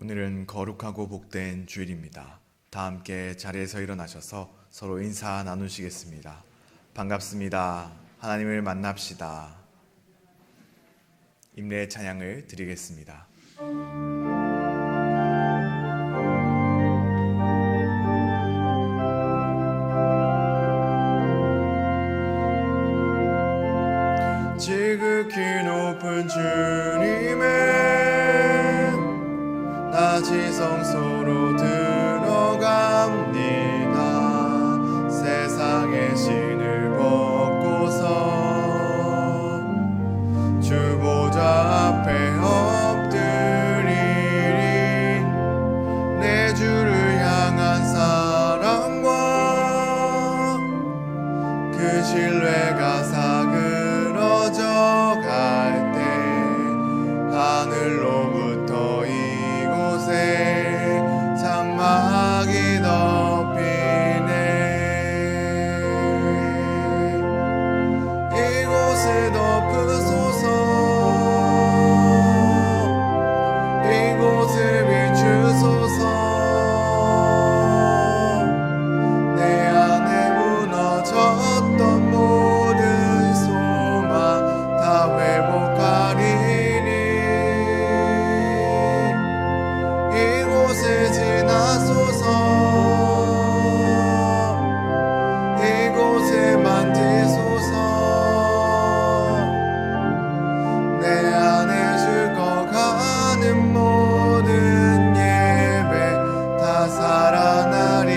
오늘은 거룩하고 복된 주일입니다. 다 함께 자리에서 일어나셔서 서로 인사 나누시겠습니다. 반갑습니다. 하나님을 만납시다. 임례 찬양을 드리겠습니다. 지극히 높은 주님의 낮이 성소로 들어갑니다. 세상의 신을 벗고서 주 보좌 앞에 엎드리리. 내 주를 향한 사랑과 그 신뢰가 사그러져 갈 때 하늘로부터 이곳에 장막이 덮이네. 이곳을 덮으소서. 이곳을 비추소서. 내 안에 무너졌던 모든 소망 다 회복하리니. 이곳을 지나소서. 이곳을 만지소서. 내 안에 죽어가는 모든 예배 다 살아나리라.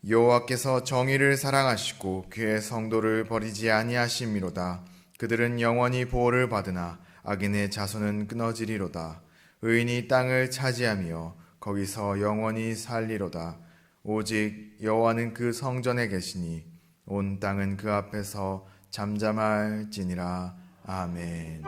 여호와께서 정의를 사랑하시고 그의 성도를 버리지 아니하심이로다. 그들은 영원히 보호를 받으나 악인의 자손은 끊어지리로다. 의인이 땅을 차지하며 거기서 영원히 살리로다. 오직 여호와는 그 성전에 계시니 온 땅은 그 앞에서 잠잠할지니라. 아멘.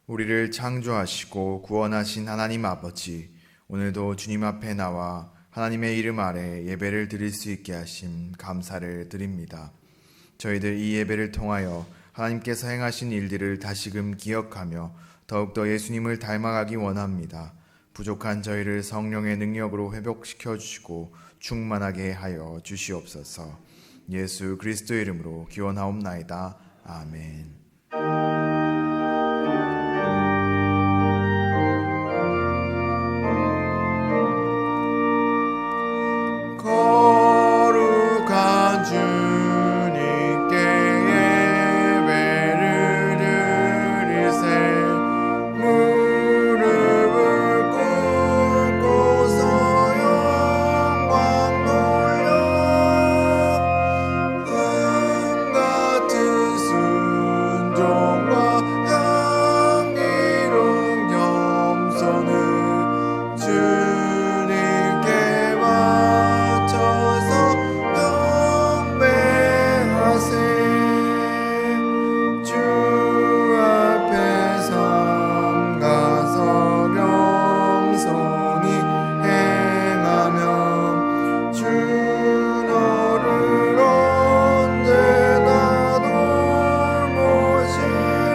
우리를 창조하시고 구원하신 하나님 아버지, 오늘도 주님 앞에 나와 하나님의 이름 아래 예배를 드릴 수 있게 하심 감사를 드립니다. 저희들 이 예배를 통하여 하나님께서 행하신 일들을 다시금 기억하며 더욱더 예수님을 닮아가기 원합니다. 부족한 저희를 성령의 능력으로 회복시켜 주시고 충만하게 하여 주시옵소서. 예수 그리스도의 이름으로 기원하옵나이다. 아멘. 거룩한 주님께 예배를 드리세. 무릎을 꿇고서 영광 돌려 같은 순종과 향기로운 겸손을 주님께 바쳐서 경배하세. 주 앞에 삼가서 겸손히 행하면 주 너를 언제나 돌보시리.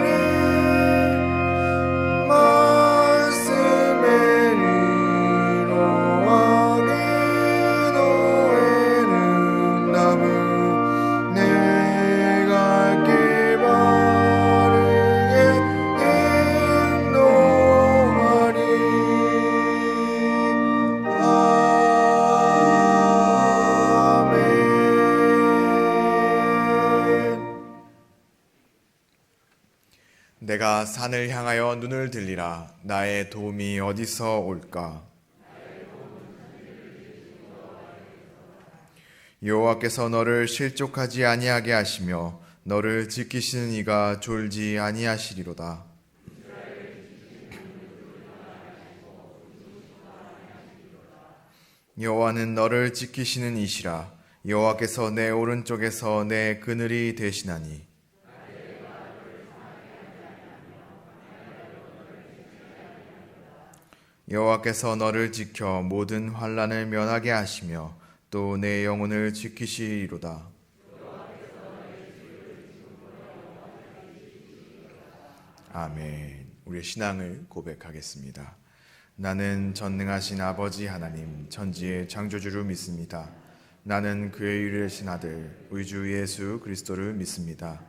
말씀에 위로와 기도에는 답을 내가 길 바르게 인도하리. 아멘. 내가 산을 향하여 눈을 들리라. 나의 도움이 어디서 올까? 여호와께서 너를 실족하지 아니하게 하시며 너를 지키시는 이가 졸지 아니하시리로다. 여호와는 너를 지키시는 이시라. 여호와께서 내 오른쪽에서 내 그늘이 되시나니 여호와께서 너를 지켜 모든 환난을 면하게 하시며 또 내 영혼을 지키시리로다. 아멘. 우리의 신앙을 고백하겠습니다. 나는 전능하신 아버지 하나님 천지의 창조주를 믿습니다. 나는 그의 유일하신 아들 우리 주 예수 그리스도를 믿습니다.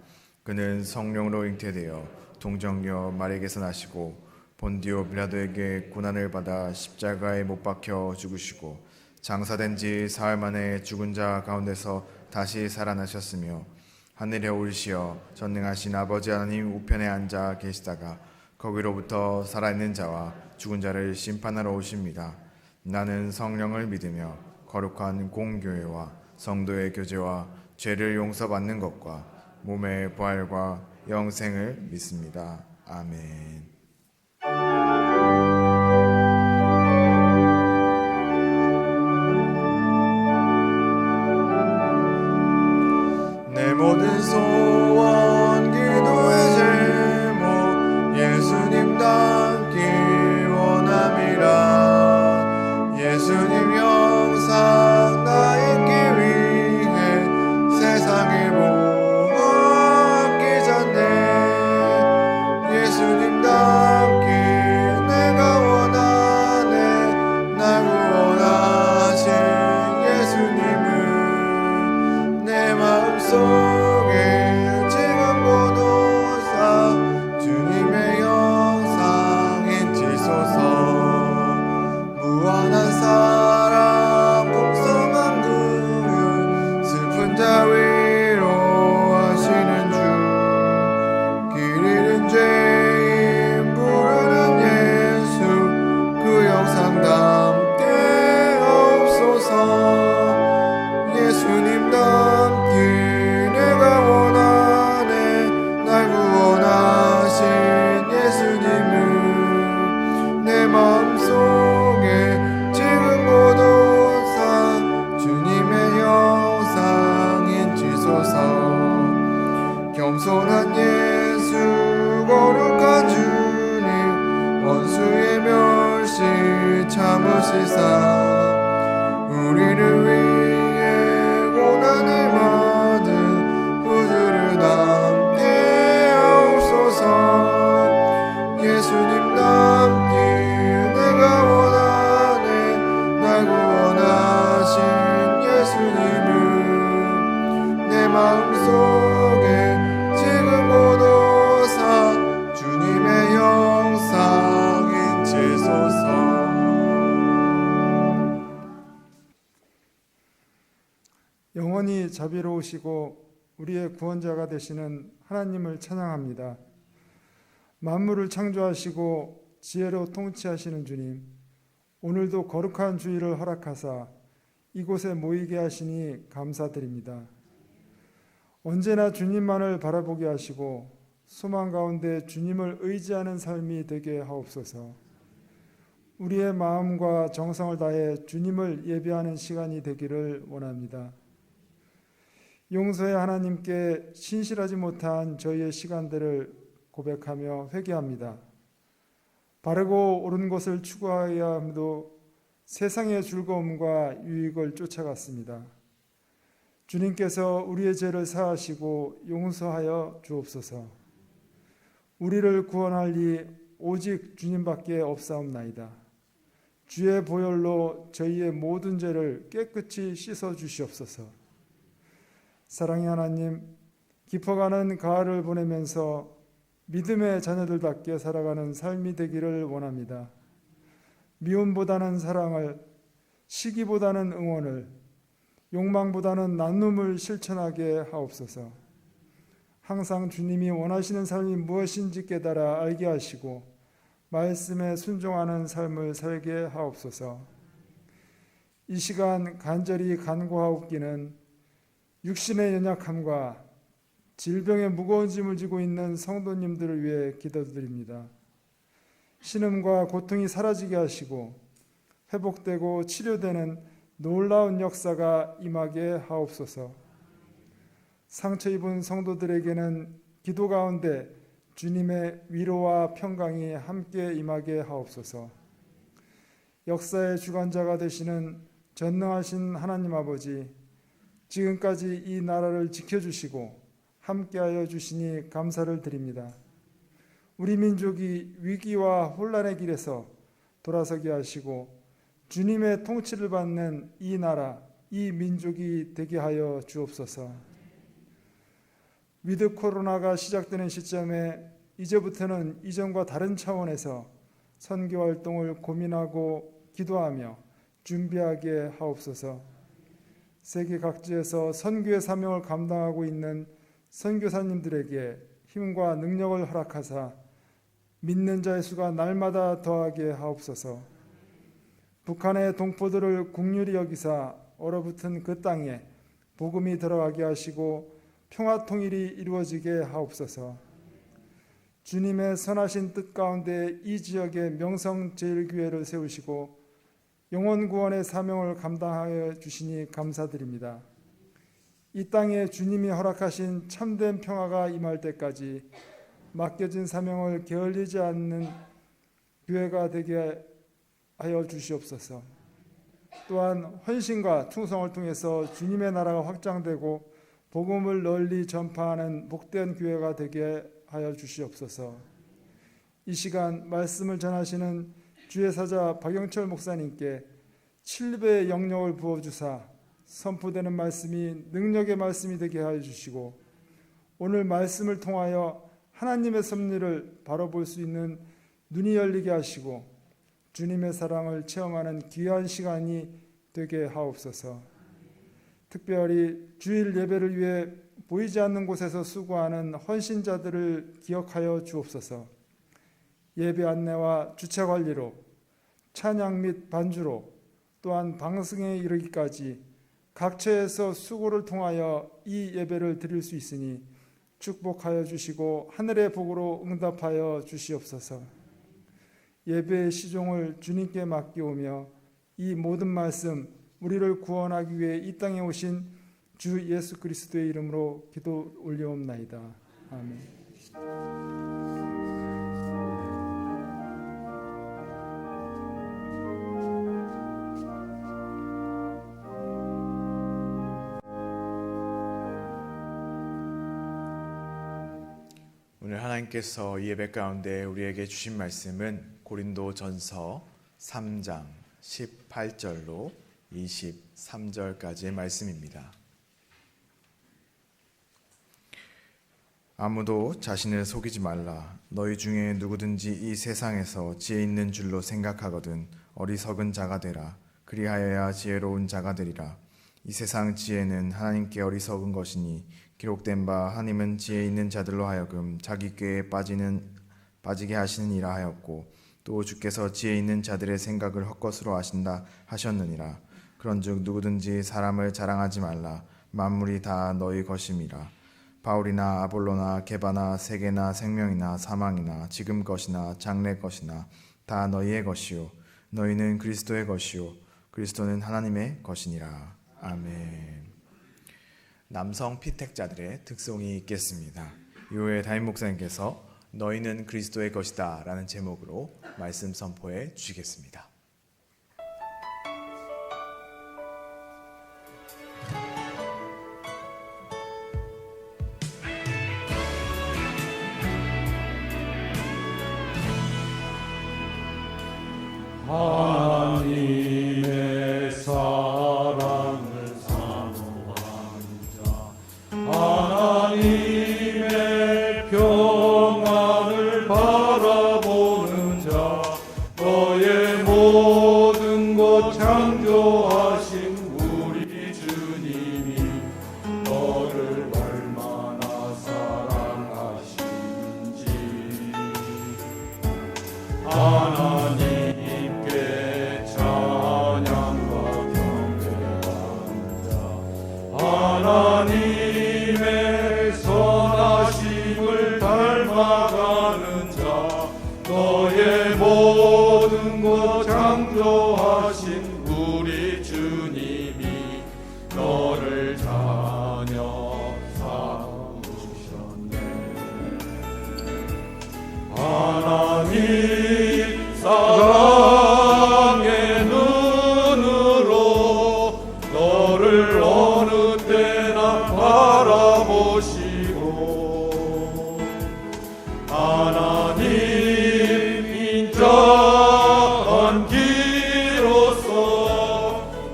그는 성령으로 잉태되어 동정녀 마리아에게서 나시고 본디오 빌라도에게 고난을 받아 십자가에 못 박혀 죽으시고 장사된 지 사흘 만에 죽은 자 가운데서 다시 살아나셨으며 하늘에 오르시어 전능하신 아버지 하나님 우편에 앉아 계시다가 거기로부터 살아있는 자와 죽은 자를 심판하러 오십니다. 나는 성령을 믿으며 거룩한 공교회와 성도의 교제와 죄를 용서받는 것과 몸의 부활과 영생을 믿습니다. 아멘. 내 모든 소원 기도의 제목 예수님 닮기 원함이라. 예수님 영상 나 있기 위해 세상을 모았기 전에 예수님 닮기 내가 원하네. 날 구원하신 예수님을 내 마음속에 지금보다 주님의 영상인 지소서. 무한한 사랑 풍성한 긍휼 슬픈 자 위로하시는 주. 길 잃은 죄인 부르는 예수 그 영상 담게 없소서. 예수님 닮기 내가 원하네. 날 구원하신 예수님을 내 마음속에 지금보다 주님의 영상인 지소서. 겸손한 예수 거룩한 주님 원수의 멸시 참으시사 우리를 위해 고난을 받은 그들을 담게 하옵소서. 예수님 닮기 내가 원하네. 날 구원하신 예수님을 내 마음속에 지금보다 주님의 영상인 지소서. 영원히 자비로우시고 우리의 구원자가 되시는 하나님을 찬양합니다. 만물을 창조하시고 지혜로 통치하시는 주님, 오늘도 거룩한 주일을 허락하사 이곳에 모이게 하시니 감사드립니다. 언제나 주님만을 바라보게 하시고 소망 가운데 주님을 의지하는 삶이 되게 하옵소서. 우리의 마음과 정성을 다해 주님을 예배하는 시간이 되기를 원합니다. 용서의 하나님께 신실하지 못한 저희의 시간들을 고백하며 회개합니다. 바르고 옳은 것을 추구하여야 함도 세상의 즐거움과 유익을 쫓아갔습니다. 주님께서 우리의 죄를 사하시고 용서하여 주옵소서. 우리를 구원할 이 오직 주님밖에 없사옵나이다. 주의 보혈로 저희의 모든 죄를 깨끗이 씻어 주시옵소서. 사랑의 하나님, 깊어가는 가을을 보내면서 믿음의 자녀들답게 살아가는 삶이 되기를 원합니다. 미움보다는 사랑을, 시기보다는 응원을, 욕망보다는 나눔을 실천하게 하옵소서. 항상 주님이 원하시는 삶이 무엇인지 깨달아 알게 하시고 말씀에 순종하는 삶을 살게 하옵소서. 이 시간 간절히 간구하옵기는 육신의 연약함과 질병의 무거운 짐을 지고 있는 성도님들을 위해 기도드립니다. 신음과 고통이 사라지게 하시고 회복되고 치료되는 놀라운 역사가 임하게 하옵소서. 상처 입은 성도들에게는 기도 가운데 주님의 위로와 평강이 함께 임하게 하옵소서. 역사의 주관자가 되시는 전능하신 하나님 아버지, 지금까지 이 나라를 지켜주시고 함께하여 주시니 감사를 드립니다. 우리 민족이 위기와 혼란의 길에서 돌아서게 하시고 주님의 통치를 받는 이 나라, 이 민족이 되게 하여 주옵소서. 위드 코로나가 시작되는 시점에 이제부터는 이전과 다른 차원에서 선교 활동을 고민하고 기도하며 준비하게 하옵소서. 세계 각지에서 선교의 사명을 감당하고 있는 선교사님들에게 힘과 능력을 허락하사 믿는 자의 수가 날마다 더하게 하옵소서. 북한의 동포들을 국률이 여기사 얼어붙은 그 땅에 복음이 들어가게 하시고 평화 통일이 이루어지게 하옵소서. 주님의 선하신 뜻 가운데 이 지역에 명성제일교회를 세우시고 영혼 구원의 사명을 감당하여 주시니 감사드립니다. 이 땅에 주님이 허락하신 참된 평화가 임할 때까지 맡겨진 사명을 게을리지 않는 교회가 되게 하여 주시옵소서. 또한 헌신과 충성을 통해서 주님의 나라가 확장되고 복음을 널리 전파하는 복된 교회가 되게 하여 주시옵소서. 이 시간 말씀을 전하시는 주의 사자 박영철 목사님께 7배의 영력을 부어주사 선포되는 말씀이 능력의 말씀이 되게 하여 주시고 오늘 말씀을 통하여 하나님의 섭리를 바로 볼 수 있는 눈이 열리게 하시고 주님의 사랑을 체험하는 귀한 시간이 되게 하옵소서. 특별히 주일 예배를 위해 보이지 않는 곳에서 수고하는 헌신자들을 기억하여 주옵소서. 예배 안내와 주차 관리로 찬양 및 반주로 또한 방송에 이르기까지 각처에서 수고를 통하여 이 예배를 드릴 수 있으니 축복하여 주시고 하늘의 복으로 응답하여 주시옵소서. 예배의 시종을 주님께 맡기오며 이 모든 말씀 우리를 구원하기 위해 이 땅에 오신 주 예수 그리스도의 이름으로 기도 올려옵나이다. 아멘. 오늘 하나님께서 이 예배 가운데 우리에게 주신 말씀은 고린도전서 3장 18절로 23절까지의 말씀입니다. 아무도 자신을 속이지 말라. 너희 중에 누구든지 이 세상에서 지혜 있는 줄로 생각하거든 어리석은 자가 되라. 그리하여야 지혜로운 자가 되리라. 이 세상 지혜는 하나님께 어리석은 것이니 기록된 바 하나님은 지혜 있는 자들로 하여금 자기 꾀에 빠지게 하시느니라 하였고 또 주께서 지혜 있는 자들의 생각을 헛것으로 하신다 하셨느니라. 그런즉 누구든지 사람을 자랑하지 말라. 만물이 다 너희 것임이라. 바울이나 아볼로나 게바나 세계나 생명이나 사망이나 지금 것이나 장래 것이나 다 너희의 것이요 너희는 그리스도의 것이요 그리스도는 하나님의 것이니라. 아멘. 남성 피택자들의 특송이 있겠습니다. 이후에 담임 목사님께서 너희는 그리스도의 것이다 라는 제목으로 말씀 선포해 주시겠습니다. 하나님의 사랑을 사모하는 자, 하나님의 평안을 바라보는 자, 너의 모든 것 창조하신 우리 주님이 너를 얼마나 사랑하시는지 하나님 하나님의 선하심을 닮아가는 자, 너의 모든 것 창조하신 우리 주님 하나님 사랑의 눈으로 너를 어느 때나 바라보시고 하나님 인자한 기로서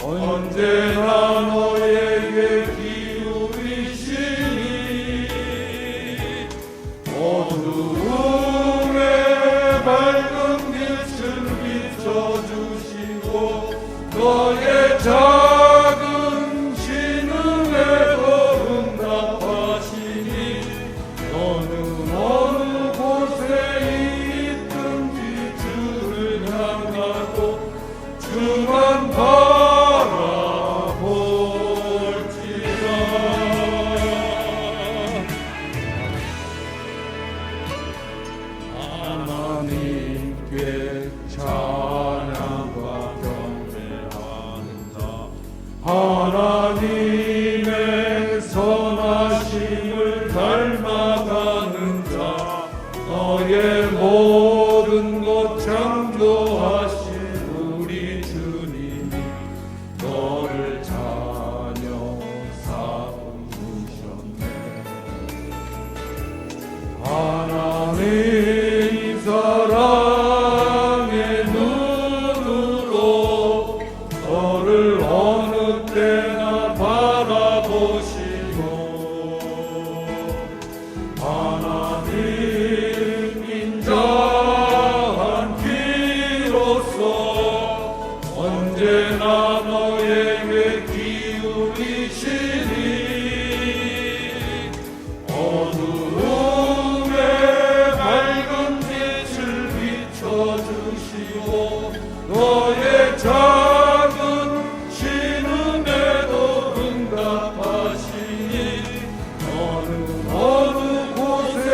언제나 너에게 기울이시니 어두움에 밝은 빛을 비춰주시고 너의 작은 신음에도 응답하시니 너는 어느 곳에 있든지 주를 향하고 주만 바라볼지라. 하나님께 찬양과 경배하는 자 하나님의 선하심을 닮아가는 자 너의 모든 것 창조하신 우리 주님이 너를 자녀 삼으셨네. 하나님 사랑의 눈으로 너를 어느 때나 바라보시고 하나님 인자한 기로서 언제나 너에게 기울이시니 어두움에 밝은 빛을 비춰주시고 너의 작은 신음에도 응답하시니 너는 어느 곳에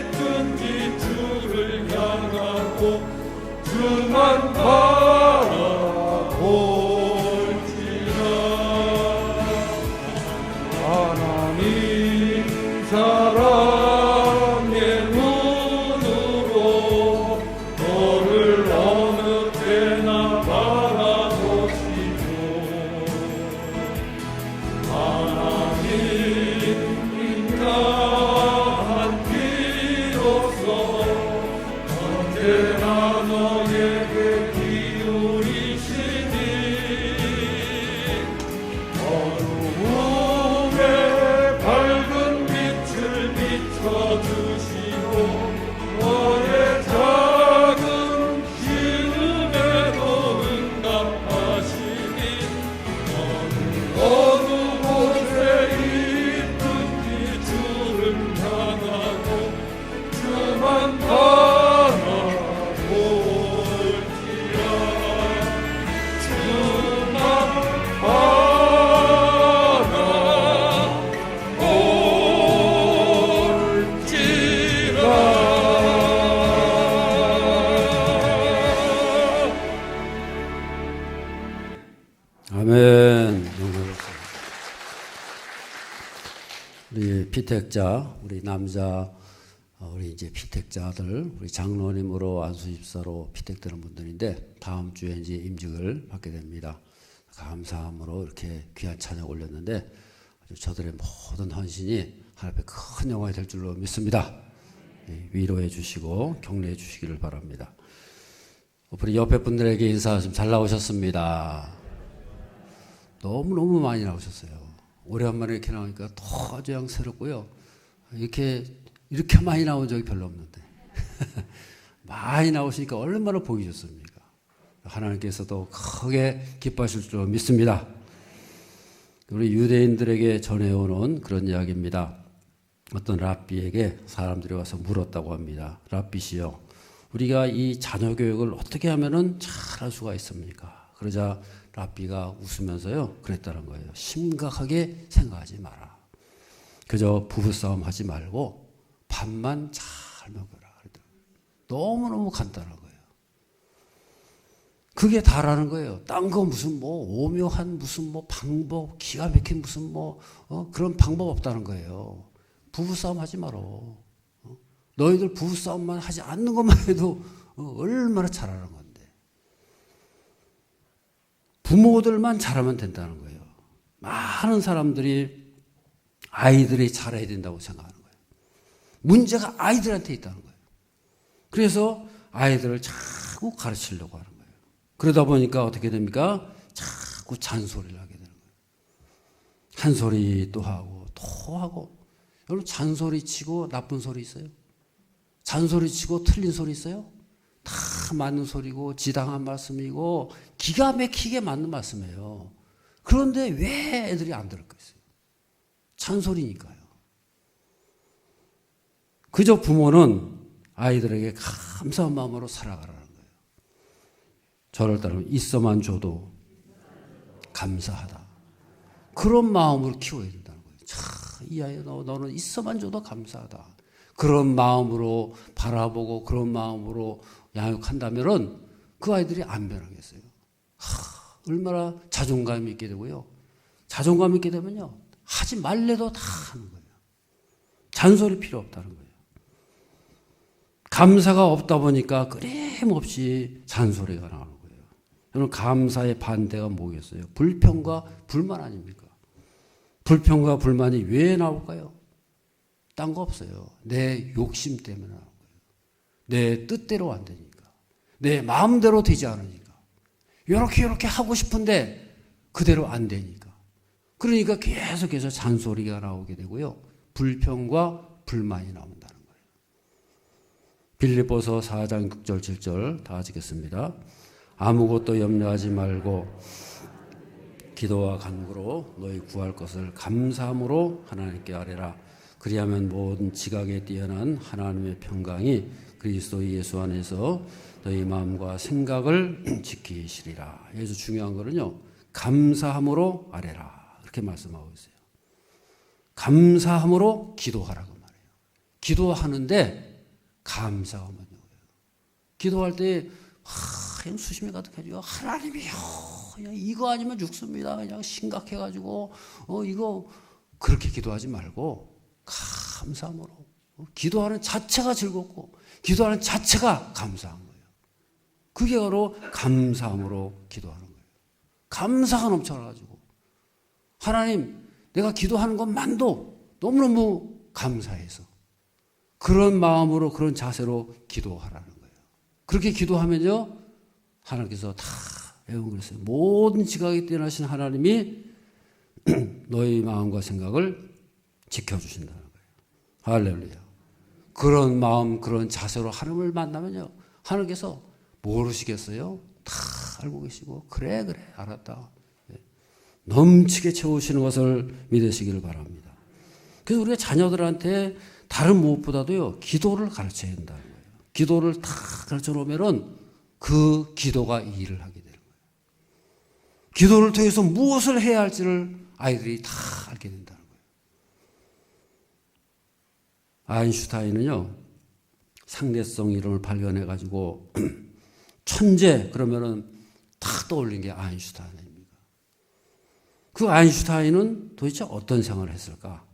있든지 주를 향하고 주만 바라볼지라. 하나님 사랑의 눈으로 너를 어느 때나 바라보시고 하나님 인자한 기로서 언제나 너에게 기울이시니 어두움에 밝은 빛을 비춰주시고 너의 작은 신음에도 응답하시니 너는 어느 곳에 있든지 주를 향하고 주만 바라볼지라. 주만 아멘. 우리 피택자, 우리 남자, 우리 이제 피택자들, 우리 장로님으로 안수집사로 피택되는 분들인데 다음 주에 이제 임직을 받게 됩니다. 감사함으로 이렇게 귀한 찬양 올렸는데 아주 저들의 모든 헌신이 하나님 앞에 큰 영광이 될 줄로 믿습니다. 위로해 주시고 격려해 주시기를 바랍니다. 우리 옆에 분들에게 인사 좀 잘 나오셨습니다. 너무너무 많이 나오셨어요. 오래간만에 이렇게 나오니까 더 아주 양새롭고요. 이렇게 많이 나온 적이 별로 없는데 많이 나오시니까 얼마나 보기 좋습니까? 하나님께서도 크게 기뻐하실 줄 믿습니다. 우리 유대인들에게 전해오는 그런 이야기입니다. 어떤 랍비에게 사람들이 와서 물었다고 합니다. 랍비시여, 우리가 이 자녀 교육을 어떻게 하면은 잘할 수가 있습니까? 그러자 랍비가 웃으면서요 그랬다는 거예요. 심각하게 생각하지 마라. 그저 부부싸움 하지 말고 밥만 잘 먹어라. 너무너무 간단한 거예요. 그게 다라는 거예요. 딴 거 무슨 뭐 오묘한 무슨 뭐 방법, 기가 막힌 무슨 뭐 그런 방법 없다는 거예요. 부부싸움 하지 말어. 너희들 부부싸움만 하지 않는 것만 해도 얼마나 잘하는 건데. 부모들만 잘하면 된다는 거예요. 많은 사람들이 아이들이 잘해야 된다고 생각하는 거예요. 문제가 아이들한테 있다는 거예요. 그래서 아이들을 자꾸 가르치려고 하는 거예요. 그러다 보니까 어떻게 됩니까? 자꾸 잔소리를 하게 되는 거예요. 한 소리 또 하고 또 하고. 여러분 잔소리 치고 나쁜 소리 있어요? 잔소리 치고 틀린 소리 있어요? 다 맞는 소리고 지당한 말씀이고 기가 막히게 맞는 말씀이에요. 그런데 왜 애들이 안 들을 거예요? 잔소리니까요. 그저 부모는 아이들에게 감사한 마음으로 살아가라는 거예요. 저를 따르면 있어만 줘도 감사하다. 그런 마음으로 키워야 된다는 거예요. 이 아이 너는 있어만 줘도 감사하다. 그런 마음으로 바라보고 그런 마음으로 양육한다면은 그 아이들이 안 변하겠어요. 얼마나 자존감이 있게 되고요. 자존감 있게 되면요. 하지 말래도 다 하는 거예요. 잔소리 필요 없다는 거예요. 감사가 없다 보니까 끊임없이 잔소리가 나오는 거예요. 여러분 감사의 반대가 뭐겠어요? 불평과 불만 아닙니까? 불평과 불만이 왜 나올까요? 딴 거 없어요. 내 욕심 때문에 나오는 거예요. 내 뜻대로 안 되니까. 내 마음대로 되지 않으니까. 이렇게 하고 싶은데 그대로 안 되니까. 그러니까 계속해서 잔소리가 나오게 되고요. 불평과 불만이 나온다는 거예요. 빌립보서 4장 6절 7절 다 읽겠습니다. 아무것도 염려하지 말고 기도와 간구로 너희 구할 것을 감사함으로 하나님께 아뢰라. 그리하면 모든 지각에 뛰어난 하나님의 평강이 그리스도 예수 안에서 너희 마음과 생각을 지키시리라. 여기서 중요한 거는요. 감사함으로 아뢰라. 이렇게 말씀하고 있어요. 감사함으로 기도하라고 말해요. 기도하는데 감사가 먼저 오요. 기도할 때 그냥 수심이 가득해지고 하나님이요. 그냥 이거 아니면 죽습니다. 그냥 심각해가지고 이거 그렇게 기도하지 말고 감사함으로 기도하는 자체가 즐겁고 기도하는 자체가 감사한 거예요. 그게 바로 감사함으로 기도하는 거예요. 감사가 넘쳐나가지고 하나님 내가 기도하는 것만도 너무너무 감사해서 그런 마음으로 그런 자세로 기도하라는 거예요. 그렇게 기도하면요 하나님께서 다 그랬어요. 모든 지각에 뛰어나신 하나님이 너의 마음과 생각을 지켜주신다는 거예요. 할렐루야. 그런 마음, 그런 자세로 하나님을 만나면요. 하나님께서 모르시겠어요? 다 알고 계시고, 그래, 알았다. 넘치게 채우시는 것을 믿으시기를 바랍니다. 그래서 우리가 자녀들한테 다른 무엇보다도요, 기도를 가르쳐야 된다는 거예요. 기도를 다 가르쳐 놓으면은 그 기도가 이 일을 하게 되는 거예요. 기도를 통해서 무엇을 해야 할지를 아이들이 다 알게 된다는 거예요. 아인슈타인은요, 상대성 이론을 발견해가지고, 천재, 그러면은 다 떠올린 게 아인슈타인입니다. 그 아인슈타인은 도대체 어떤 생활을 했을까?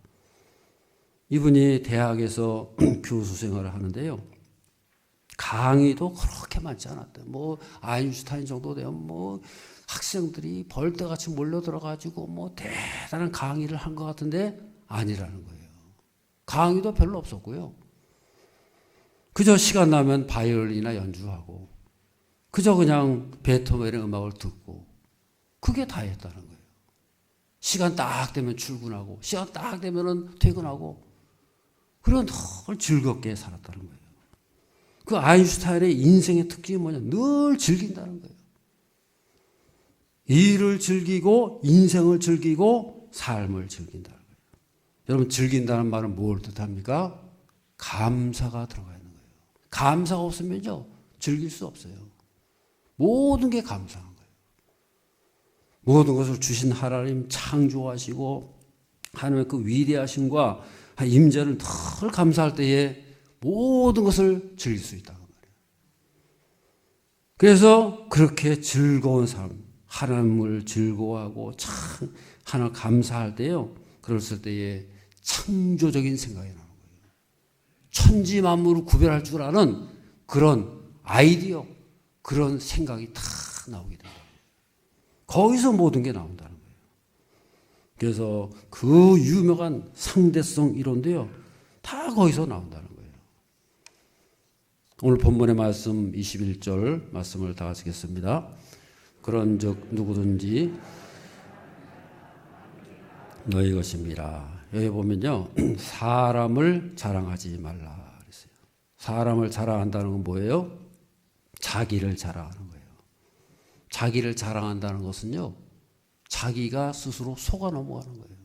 이분이 대학에서 교수 생활을 하는데요. 강의도 그렇게 많지 않았대요. 뭐, 아인슈타인 정도 되면 뭐, 학생들이 벌떼같이 몰려들어가지고 뭐, 대단한 강의를 한 것 같은데 아니라는 거예요. 강의도 별로 없었고요. 그저 시간 나면 바이올린이나 연주하고, 그저 그냥 베토벤의 음악을 듣고, 그게 다였다는 거예요. 시간 딱 되면 출근하고, 시간 딱 되면 퇴근하고, 그런 늘 즐겁게 살았다는 거예요. 그 아인슈타인의 인생의 특징이 뭐냐? 늘 즐긴다는 거예요. 일을 즐기고, 인생을 즐기고, 삶을 즐긴다는 거예요. 여러분, 즐긴다는 말은 뭘 뜻합니까? 감사가 들어가 있는 거예요. 감사가 없으면요, 즐길 수 없어요. 모든 게 감사한 거예요. 모든 것을 주신 하나님 창조하시고, 하나님의 그 위대하심과 임재를 늘 감사할 때에 모든 것을 즐길 수 있다는 말이에요. 그래서 그렇게 즐거운 삶, 하나님을 즐거워하고 참 하나 감사할 때요, 그랬을 때에 창조적인 생각이 나는 거예요. 천지 만물을 구별할 줄 아는 그런 아이디어, 그런 생각이 다 나오게 돼요. 거기서 모든 게 나온다는 거예요. 그래서 그 유명한 상대성 이론도요, 다 거기서 나온다는 거예요. 오늘 본문의 말씀 21절 말씀을 다 같이 읽겠습니다. 그런즉 누구든지 너희 것입니다. 여기 보면요, 사람을 자랑하지 말라 그랬어요. 사람을 자랑한다는 건 뭐예요? 자기를 자랑하는 거예요. 자기를 자랑한다는 것은요, 자기가 스스로 속아 넘어가는 거예요.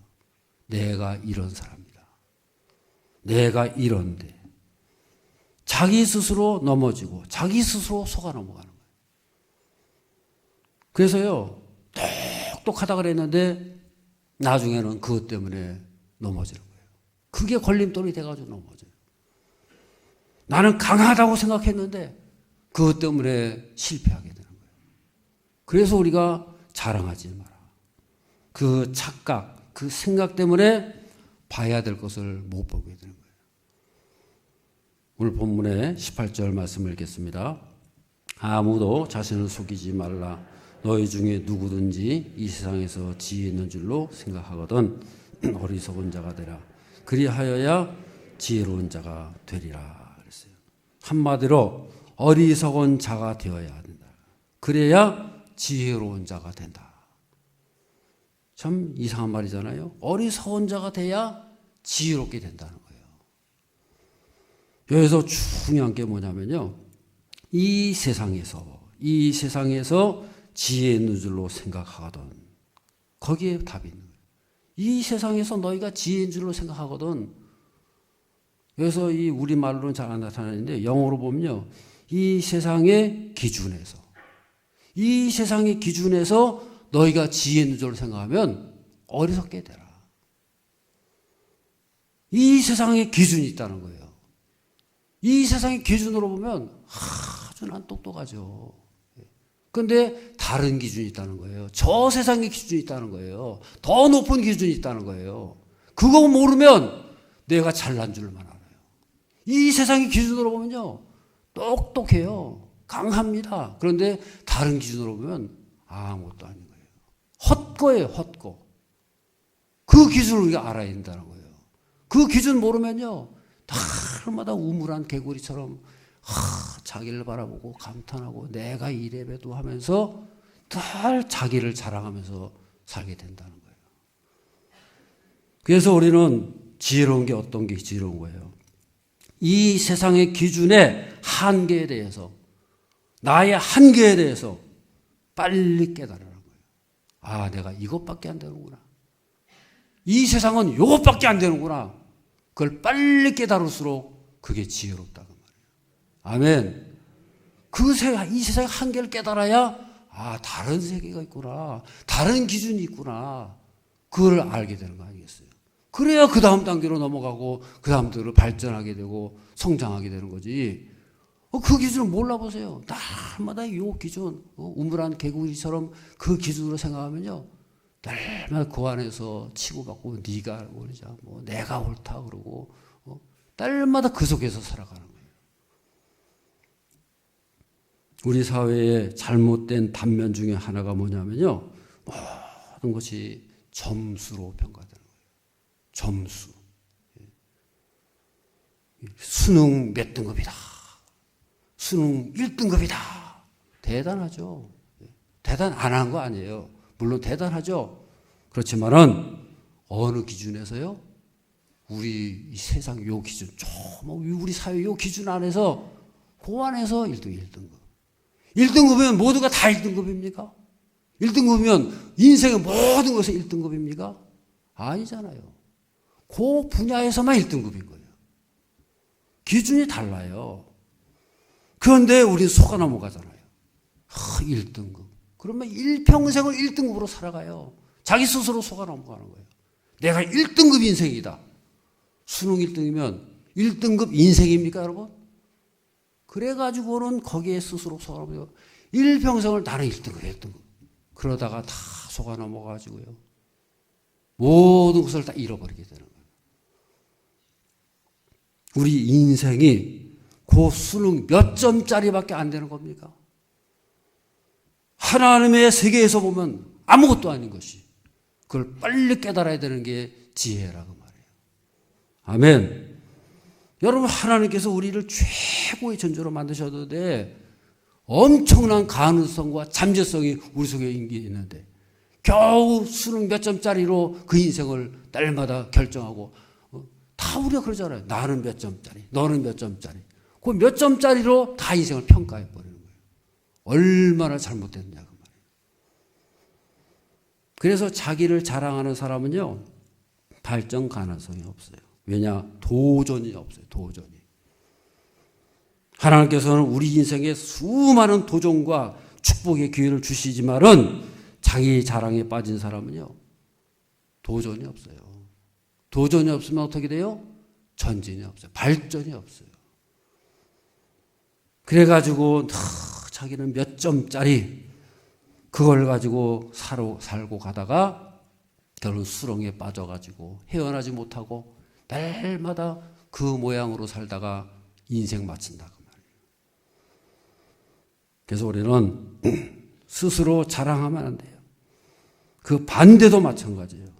내가 이런 사람이다. 내가 이런데. 자기 스스로 넘어지고 자기 스스로 속아 넘어가는 거예요. 그래서요, 똑똑하다 그랬는데 나중에는 그것 때문에 넘어지는 거예요. 그게 걸림돌이 돼가지고 넘어져요. 나는 강하다고 생각했는데 그것 때문에 실패하게 되는 거예요. 그래서 우리가 자랑하지 마라. 그 착각, 그 생각 때문에 봐야 될 것을 못 보게 되는 거예요. 오늘 본문의 18절 말씀을 읽겠습니다. 아무도 자신을 속이지 말라. 너희 중에 누구든지 이 세상에서 지혜 있는 줄로 생각하거든 어리석은 자가 되라. 그리하여야 지혜로운 자가 되리라 그랬어요. 한마디로 어리석은 자가 되어야 된다. 그래야 지혜로운 자가 된다. 참 이상한 말이잖아요. 어리석은 자가 돼야 지혜롭게 된다는 거예요. 여기서 중요한 게 뭐냐면요, 이 세상에서 지혜 있는 줄로 생각하거든. 거기에 답이 있는 거예요. 이 세상에서 너희가 지혜인 줄로 생각하거든. 그래서 이 우리말로는 잘 안 나타나는데 영어로 보면요, 이 세상의 기준에서 너희가 지혜 있는 줄로 생각하면 어리석게 되라. 이 세상의 기준이 있다는 거예요. 이 세상의 기준으로 보면 아주 난 똑똑하죠. 그런데 다른 기준이 있다는 거예요. 저 세상의 기준이 있다는 거예요. 더 높은 기준이 있다는 거예요. 그거 모르면 내가 잘난 줄만 알아요. 이 세상의 기준으로 보면요, 똑똑해요. 강합니다. 그런데 다른 기준으로 보면 아무것도 아닌 거예요. 헛거예요, 헛거. 그 기준을 우리가 알아야 된다는 거예요. 그 기준 모르면요, 날마다 우물한 개구리처럼 자기를 바라보고 감탄하고 내가 이래봬도 하면서 늘 자기를 자랑하면서 살게 된다는 거예요. 그래서 우리는 지혜로운 게 어떤 게 지혜로운 거예요? 이 세상의 기준의 한계에 대해서, 나의 한계에 대해서 빨리 깨달으라는 거예요. 아, 내가 이것밖에 안 되는구나. 이 세상은 이것밖에 안 되는구나. 그걸 빨리 깨달을수록 그게 지혜롭다고 말이에요. 아멘. 이 세상의 한계를 깨달아야, 아, 다른 세계가 있구나. 다른 기준이 있구나. 그걸 알게 되는 거 아니겠어요? 그래야 그 다음 단계로 넘어가고 그 다음 단계로 발전하게 되고 성장하게 되는 거지. 그 기준을 몰라보세요. 날마다 이 기준, 우물한 개구리처럼 그 기준으로 생각하면요, 날마다 그 안에서 치고받고 네가 옳자, 뭐 내가 옳다 그러고 날마다 그 속에서 살아가는 거예요. 우리 사회의 잘못된 단면 중에 하나가 뭐냐면요, 모든 것이 점수로 평가되는 거예요. 점수. 수능 몇 등급이다. 수능 1등급이다. 대단하죠. 대단 안 한 거 아니에요. 물론 대단하죠. 그렇지만은 어느 기준에서요? 우리 이 세상 요 기준, 우리 사회 요 기준 안에서 그 안에서 1등급. 1등급이면 모두가 다 1등급입니까? 1등급이면 인생의 모든 것에 1등급입니까? 아니잖아요. 그 분야에서만 1등급인 거예요. 기준이 달라요. 그런데 우리는 속아 넘어가잖아요. 1등급. 그러면 일평생을 1등급으로 살아가요. 자기 스스로 속아 넘어가는 거예요. 내가 1등급 인생이다. 수능 1등이면 1등급 인생입니까, 여러분? 그래가지고는 거기에 스스로 속아 넘어가요. 일평생을 나는 1등급. 그러다가 다 속아 넘어가지고요, 모든 것을 다 잃어버리게 되는 거예요. 우리 인생이 그 수능 몇 점짜리밖에 안 되는 겁니까? 하나님의 세계에서 보면 아무것도 아닌 것이, 그걸 빨리 깨달아야 되는 게 지혜라고 말해요. 아멘. 여러분, 하나님께서 우리를 최고의 존재로 만드셔도 돼 엄청난 가능성과 잠재성이 우리 속에 있는데 겨우 수능 몇 점짜리로 그 인생을 날마다 결정하고, 다 우리가 그러잖아요. 나는 몇 점짜리, 너는 몇 점짜리. 그 몇 점짜리로 다 인생을 평가해 버리는 거예요. 얼마나 잘못됐냐 그 말이에요. 그래서 자기를 자랑하는 사람은요, 발전 가능성이 없어요. 왜냐? 도전이 없어요. 도전이. 하나님께서는 우리 인생에 수많은 도전과 축복의 기회를 주시지만은 자기 자랑에 빠진 사람은요, 도전이 없어요. 도전이 없으면 어떻게 돼요? 전진이 없어요. 발전이 없어요. 그래가지고 자기는 몇 점짜리 그걸 가지고 살고 가다가 결국 수렁에 빠져가지고 헤어나지 못하고 날마다 그 모양으로 살다가 인생 마친다 그 말이에요. 그래서 우리는 스스로 자랑하면 안 돼요. 그 반대도 마찬가지예요.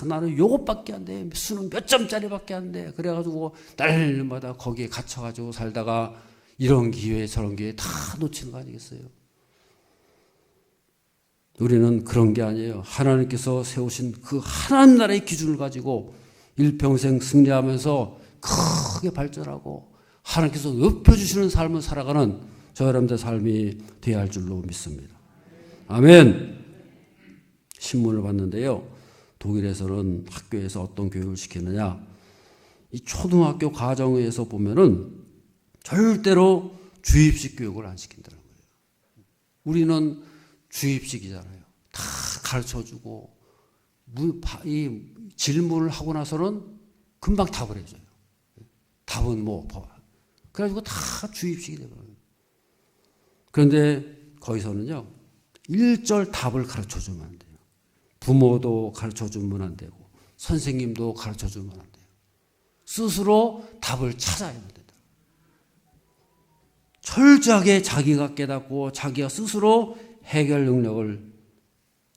나는 요것밖에 안 돼. 수능 몇 점짜리밖에 안 돼. 그래가지고 날마다 거기에 갇혀가지고 살다가 이런 기회 저런 기회 다 놓치는 거 아니겠어요? 우리는 그런 게 아니에요. 하나님께서 세우신 그 하나님 나라의 기준을 가지고 일평생 승리하면서 크게 발전하고 하나님께서 높여주시는 삶을 살아가는 저 여러분들 삶이 되어야 할 줄로 믿습니다. 아멘. 신문을 봤는데요. 독일에서는 학교에서 어떤 교육을 시키느냐. 이 초등학교 과정에서 보면은 절대로 주입식 교육을 안 시킨다는 거예요. 우리는 주입식이잖아요. 다 가르쳐주고 이 질문을 하고 나서는 금방 답을 해줘요. 답은 뭐 그래가지고 다 주입식이 되거든요. 그런데 거기서는요, 1절 답을 가르쳐주면 안 돼요. 부모도 가르쳐주면 안 되고 선생님도 가르쳐주면 안 돼요. 스스로 답을 찾아야 된다. 철저하게 자기가 깨닫고 자기가 스스로 해결 능력을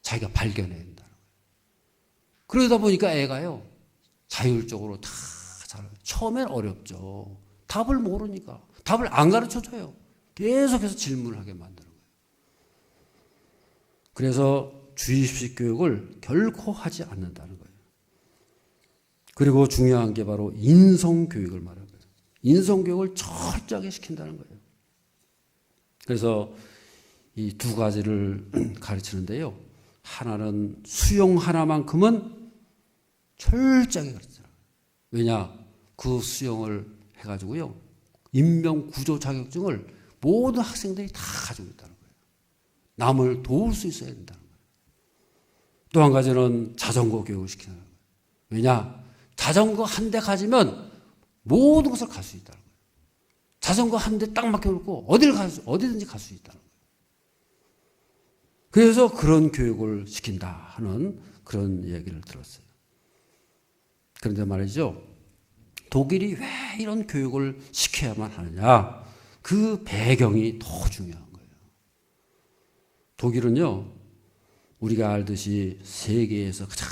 자기가 발견해야 된다는 거예요. 그러다 보니까 애가요, 자율적으로 다 잘, 처음엔 어렵죠. 답을 모르니까. 답을 안 가르쳐줘요. 계속해서 질문을 하게 만드는 거예요. 그래서 주입식 교육을 결코 하지 않는다는 거예요. 그리고 중요한 게 바로 인성교육을 말하는 거예요. 인성교육을 철저하게 시킨다는 거예요. 그래서 이 두 가지를 가르치는데요. 하나는 수용 하나만큼은 철저하게 가르쳐요. 왜냐? 그 수용을 해가지고요, 인명구조 자격증을 모든 학생들이 다 가지고 있다는 거예요. 남을 도울 수 있어야 된다는 거예요. 또 한 가지는 자전거 교육을 시키는 거예요. 왜냐? 자전거 한 대 가지면 모든 것을 갈 수 있다는 거예요. 자전거 한 대 딱 맡겨놓고 어디든지 갈 수 있다는 거예요. 그래서 그런 교육을 시킨다 하는 그런 얘기를 들었어요. 그런데 말이죠, 독일이 왜 이런 교육을 시켜야만 하느냐, 그 배경이 더 중요한 거예요. 독일은요, 우리가 알듯이 세계에서 가장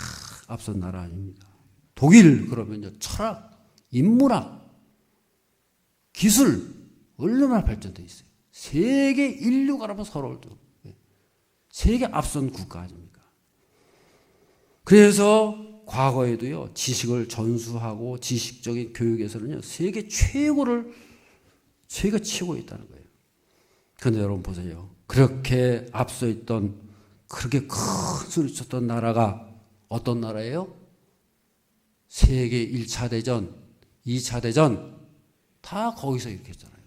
앞선 나라 아닙니까? 독일 그러면요, 철학, 인문학, 기술 얼마나 발전되어 있어요. 세계 인류가라면 서로를 두고 세계 앞선 국가 아닙니까? 그래서 과거에도요, 지식을 전수하고 지식적인 교육에서는요, 세계 최고에 있다는 거예요. 그런데 여러분 보세요. 그렇게 앞서 있던, 그렇게 큰 소리 쳤던 나라가 어떤 나라예요? 세계 1차 대전, 2차 대전 다 거기서 일으켰잖아요.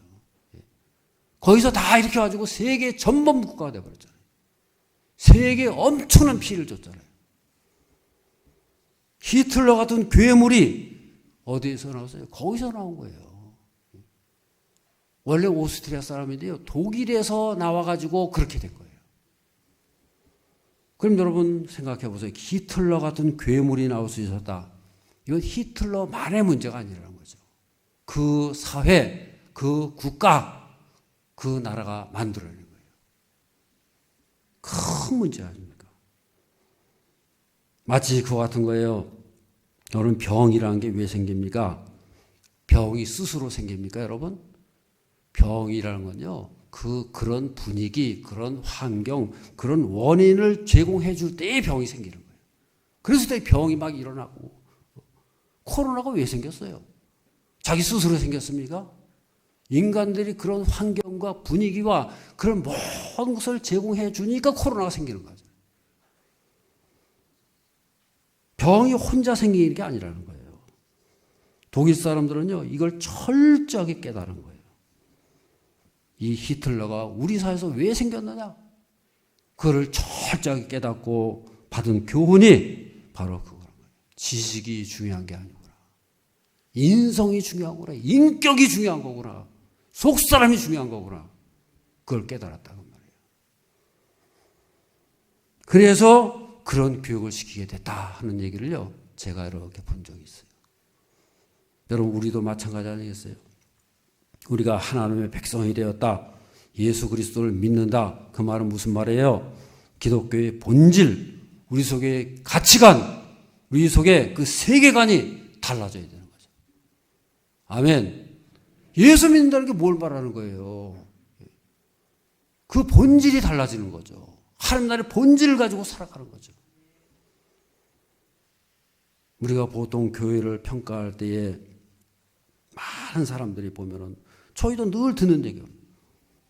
거기서 다 일으켜가지고 세계 전범 국가가 되어버렸잖아요. 세계에 엄청난 피해를 줬잖아요. 히틀러 같은 괴물이 어디에서 나왔어요? 거기서 나온 거예요. 원래 오스트리아 사람인데요, 독일에서 나와가지고 그렇게 된 거예요. 그럼 여러분 생각해 보세요. 히틀러 같은 괴물이 나올 수 있었다. 이건 히틀러만의 문제가 아니라는 거죠. 그 사회, 그 국가, 그 나라가 만들어내는 거예요. 큰 문제 아닙니까? 마치 그와 같은 거예요. 여러분, 병이라는 게 왜 생깁니까? 병이 스스로 생깁니까, 여러분? 병이라는 건요, 그런 분위기, 그런 환경, 그런 원인을 제공해 줄 때에 병이 생기는 거예요. 그래서 때 병이 막 일어나고. 코로나가 왜 생겼어요? 자기 스스로 생겼습니까? 인간들이 그런 환경과 분위기와 그런 모든 것을 제공해 주니까 코로나가 생기는 거죠. 병이 혼자 생기는 게 아니라는 거예요. 독일 사람들은요, 이걸 철저하게 깨달은 거예요. 이 히틀러가 우리 사회에서 왜 생겼느냐? 그걸 철저하게 깨닫고 받은 교훈이 바로 그거란 거예요. 지식이 중요한 게 아니구나. 인성이 중요한 거구나. 인격이 중요한 거구나. 속사람이 중요한 거구나. 그걸 깨달았다고 말이에요. 그래서 그런 교육을 시키게 됐다 하는 얘기를요, 제가 이렇게 본 적이 있어요. 여러분, 우리도 마찬가지 아니겠어요? 우리가 하나님의 백성이 되었다, 예수 그리스도를 믿는다, 그 말은 무슨 말이에요? 기독교의 본질, 우리 속의 가치관, 우리 속의 그 세계관이 달라져야 되는 거죠. 아멘. 예수 믿는다는 게 뭘 말하는 거예요? 그 본질이 달라지는 거죠. 하나님 나라의 본질을 가지고 살아가는 거죠. 우리가 보통 교회를 평가할 때에 많은 사람들이 보면은, 저희도 늘 듣는 얘기예요.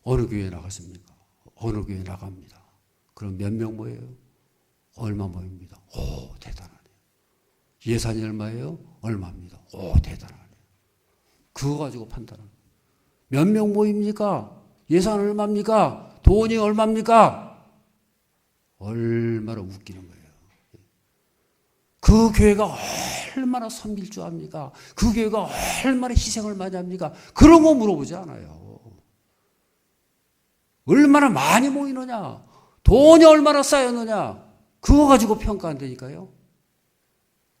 어느 교회 나갔습니까? 어느 교회 나갑니다. 그럼 몇 명 모여요? 얼마 모입니다. 오, 대단하네요. 예산이 얼마예요? 얼마입니다. 오, 대단하네요. 그거 가지고 판단하는 거예요. 몇 명 모입니까? 예산 얼마입니까? 돈이 얼마입니까? 얼마나 웃기는 거예요. 그 교회가 얼마나 선밀주합니까? 그 교회가 얼마나 희생을 많이 합니까? 그런 거 물어보지 않아요. 얼마나 많이 모이느냐? 돈이 얼마나 쌓였느냐? 그거 가지고 평가한다니까요.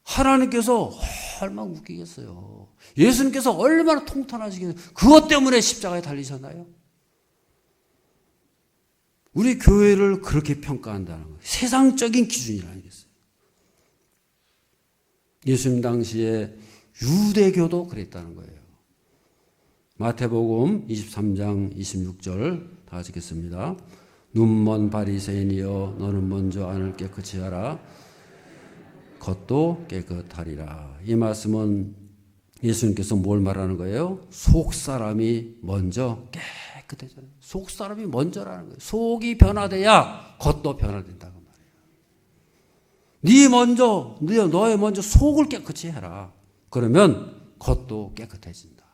하나님께서 얼마나 웃기겠어요. 예수님께서 얼마나 통탄하시겠어요. 그것 때문에 십자가에 달리셨나요? 우리 교회를 그렇게 평가한다는 거예요. 세상적인 기준이 아니겠어요. 예수님 당시에 유대교도 그랬다는 거예요. 마태복음 23장 26절 다 같이 읽겠습니다. 눈먼 바리새인이여, 너는 먼저 안을 깨끗이 하라, 겉도 깨끗하리라. 이 말씀은 예수님께서 뭘 말하는 거예요? 속 사람이 먼저 깨끗해져요. 속 사람이 먼저라는 거예요. 속이 변화돼야 겉도 변화된다고 말해요. 너의 먼저 속을 깨끗이 해라. 그러면 겉도 깨끗해진다.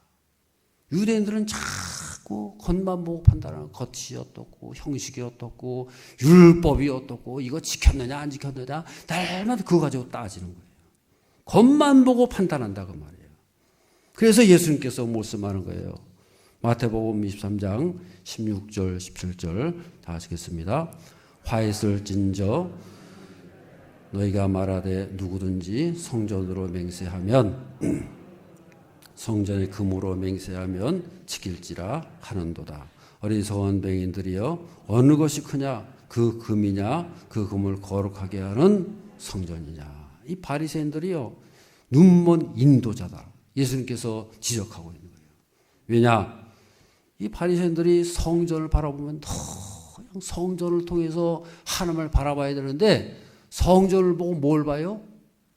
유대인들은 자꾸 겉만 보고 판단하는, 겉이 어떻고 형식이 어떻고 율법이 어떻고 이거 지켰느냐 안 지켰느냐 날마다 그거 가지고 따지는 거예요. 겉만 보고 판단한다고 말이에요. 그래서 예수님께서 말씀하는 거예요. 마태복음 23장 16절 17절 다 하시겠습니다. 화했을진저 너희가 말하되 누구든지 성전으로 맹세하면 성전의 금으로 맹세하면 지킬지라 하는도다. 어리석은 맹인들이여, 어느 것이 크냐? 그 금이냐? 그 금을 거룩하게 하는 성전이냐? 이 바리새인들이요, 눈먼 인도자다. 예수님께서 지적하고 있는 거예요. 왜냐? 이 바리새인들이 성전을 바라보면 그냥 성전을 통해서 하나님을 바라봐야 되는데, 성전을 보고 뭘 봐요?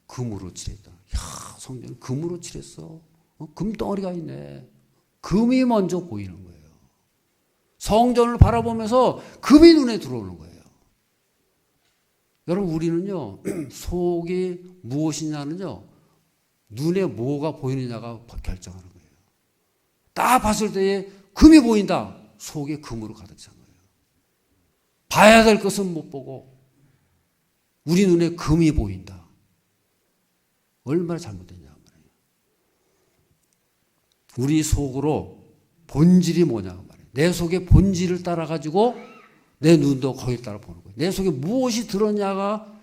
금으로 칠했다. 야, 성전을 금으로 칠했어. 금덩어리가 있네. 금이 먼저 보이는 거예요. 성전을 바라보면서 금이 눈에 들어오는 거예요. 여러분, 우리는요, 속이 무엇이냐는요, 눈에 뭐가 보이느냐가 결정하는 거예요. 딱 봤을 때에 금이 보인다. 속에 금으로 가득 찬 거예요. 봐야 될 것은 못 보고 우리 눈에 금이 보인다. 얼마나 잘못됐냐 말이에요. 우리 속으로 본질이 뭐냐 말이에요. 내 속의 본질을 따라 가지고 내 눈도 거기를 따라 보는 거예요. 내 속에 무엇이 들었냐가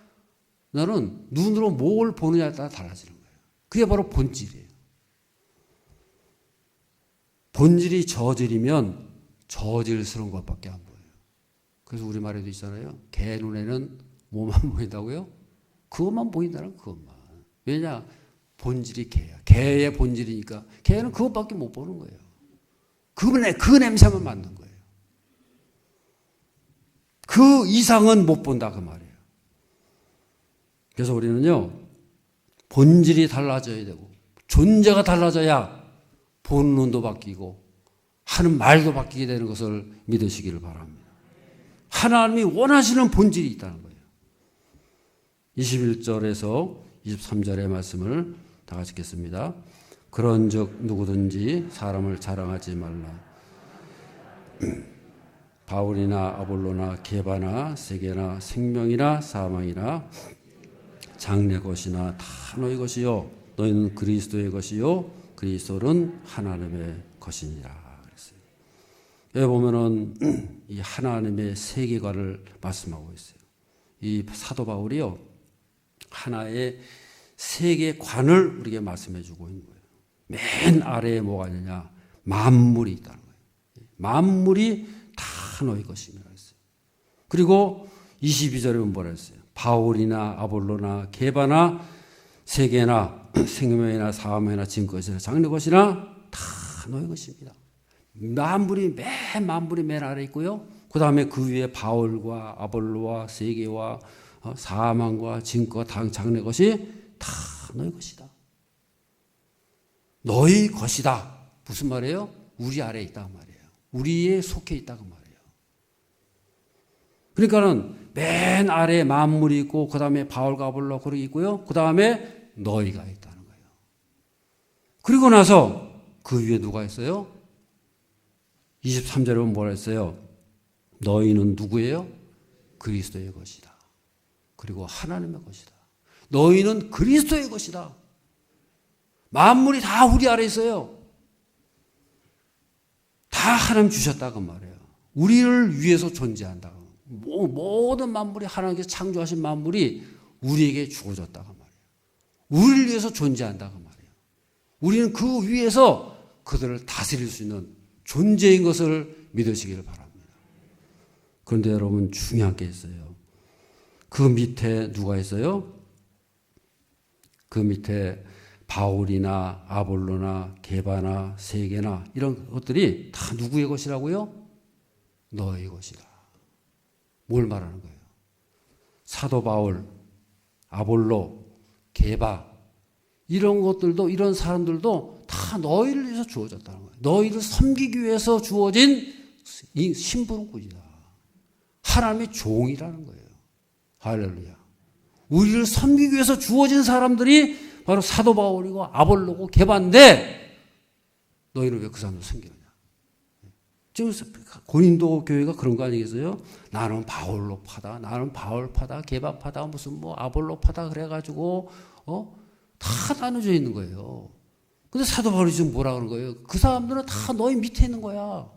나는 눈으로 뭘 보느냐에 따라 달라지는 거예요. 그게 바로 본질이에요. 본질이 저질이면 저질스러운 것밖에 안 보여요. 그래서 우리말에도 있잖아요. 개 눈에는 뭐만 보인다고요? 그것만 보인다는 그것만. 왜냐? 본질이 개야. 개의 본질이니까 개는 그것밖에 못 보는 거예요. 그 냄새만 맡는 거예요. 그 이상은 못 본다 그 말이에요. 그래서 우리는요, 본질이 달라져야 되고 존재가 달라져야 보는 눈도 바뀌고 하는 말도 바뀌게 되는 것을 믿으시기를 바랍니다. 하나님이 원하시는 본질이 있다는 거예요. 21절에서 23절의 말씀을 다 같이 읽겠습니다. 그런즉 누구든지 사람을 자랑하지 말라. 바울이나 아볼로나 게바나 세계나 생명이나 사망이나 장래 것이나 다 너희 것이요 너희는 그리스도의 것이요 그리스도는 하나님의 것이니라 그랬어요. 여기 보면은 이 하나님의 세계관을 말씀하고 있어요. 이 사도 바울이요 하나의 세계관을 우리에게 말씀해 주고 있는 거예요. 맨 아래에 뭐가 있느냐? 만물이 있다는 거예요. 만물이 다 너희 것이니라 했어요. 그리고 22절에 뭐라 했어요? 바울이나 아볼로나 게바나 세계나 생명이나 사망이나 지은 것이나 장래 것이나 다 너희 것입니다. 만물이 맨 아래에 있고요. 그 다음에 그 위에 바울과 아볼로와 세계와 사망과 지은 것, 장래 것이 다 너희 것이다. 너희 것이다. 무슨 말이에요? 우리 아래에 있다 그 말이에요. 우리에 속해 있다 그 말이에요. 그러니까는 맨 아래에 만물이 있고 그 다음에 바울과 아볼로 그러고 있고요. 그 다음에 너희가 있다는 거예요. 그리고 나서 그 위에 누가 있어요? 23절에 보면 뭐라 했어요? 너희는 누구예요? 그리스도의 것이다. 그리고 하나님의 것이다. 너희는 그리스도의 것이다. 만물이 다 우리 아래 있어요. 다 하나님 주셨다 그 말이에요. 우리를 위해서 존재한다. 모든 만물이 하나님께서 창조하신 만물이 우리에게 주어졌다 그 말이에요. 우리를 위해서 존재한다 그 말이에요. 우리는 그 위에서 그들을 다스릴 수 있는 존재인 것을 믿으시기를 바랍니다. 그런데 여러분 중요한 게 있어요. 그 밑에 누가 있어요? 그 밑에 바울이나 아볼로나 게바나 세계나 이런 것들이 다 누구의 것이라고요? 너의 것이다. 뭘 말하는 거예요? 사도 바울, 아볼로, 게바 이런 것들도 이런 사람들도 다 너희를 위해서 주어졌다는 거예요. 너희를 섬기기 위해서 주어진 심부름꾼이다. 하나님의 종이라는 거예요. 할렐루야. 우리를 섬기기 위해서 주어진 사람들이 바로 사도 바울이고 아볼로고 게바인데 너희는 왜 그 사람들 섬기느냐? 지금 고린도 교회가 그런 거 아니겠어요? 나는 바울로 파다, 나는 바울 파다, 게바 파다, 무슨 뭐 아볼로 파다 그래가지고 다 나눠져 있는 거예요. 근데 사도 바울이 지금 뭐라 그러는 거예요? 그 사람들은 다 너희 밑에 있는 거야.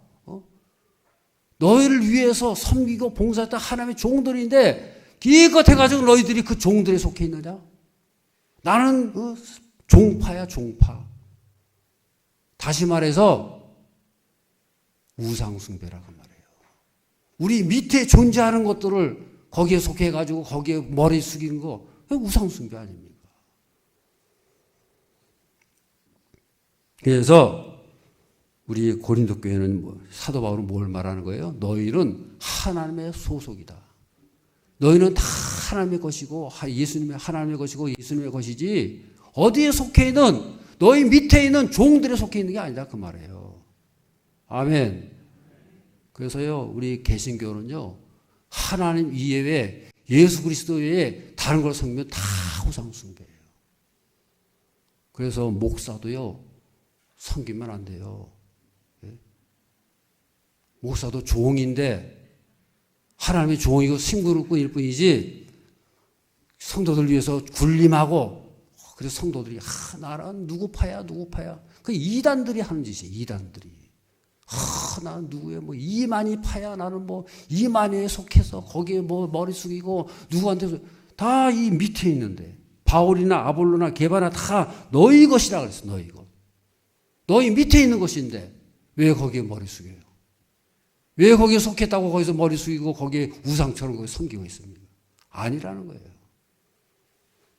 너희를 위해서 섬기고 봉사했던 하나님의 종들인데 기껏 해가지고 너희들이 그 종들에 속해 있느냐? 나는 종파야, 종파. 다시 말해서 우상숭배라고 말해요. 우리 밑에 존재하는 것들을 거기에 속해가지고 거기에 머리 숙이는 거 우상숭배 아닙니까? 그래서 우리 고린도 교회는 사도 바울은 뭘 말하는 거예요? 너희는 하나님의 소속이다. 너희는 다 하나님의 것이고 예수님의 하나님의 것이고 예수님의 것이지 어디에 속해 있는 너희 밑에 있는 종들에 속해 있는 게 아니다 그 말이에요. 아멘. 그래서요 우리 개신교는요 하나님 이외에 예수 그리스도 외에 다른 걸 섬기면 다 우상숭배예요. 그래서 목사도요 섬기면 안 돼요. 목사도 종인데 하나님의 종이고 심부름꾼일 뿐이지 성도들 위해서 군림하고 그래서 성도들이 나는 누구 파야 그 이단들이 하는 짓이에요. 이단들이 나는 누구의 뭐 이만희 파야 나는 뭐 이만희에 속해서 거기에 뭐 머리 숙이고 누구한테 다 이 밑에 있는데 바울이나 아볼로나 게바나 다 너희 것이라 그랬어. 너희 것. 너희 밑에 있는 것인데 왜 거기에 머리 숙여요? 왜 거기에 속했다고 거기서 머리 숙이고 거기에 우상처럼 거기 섬기고 있습니까? 아니라는 거예요.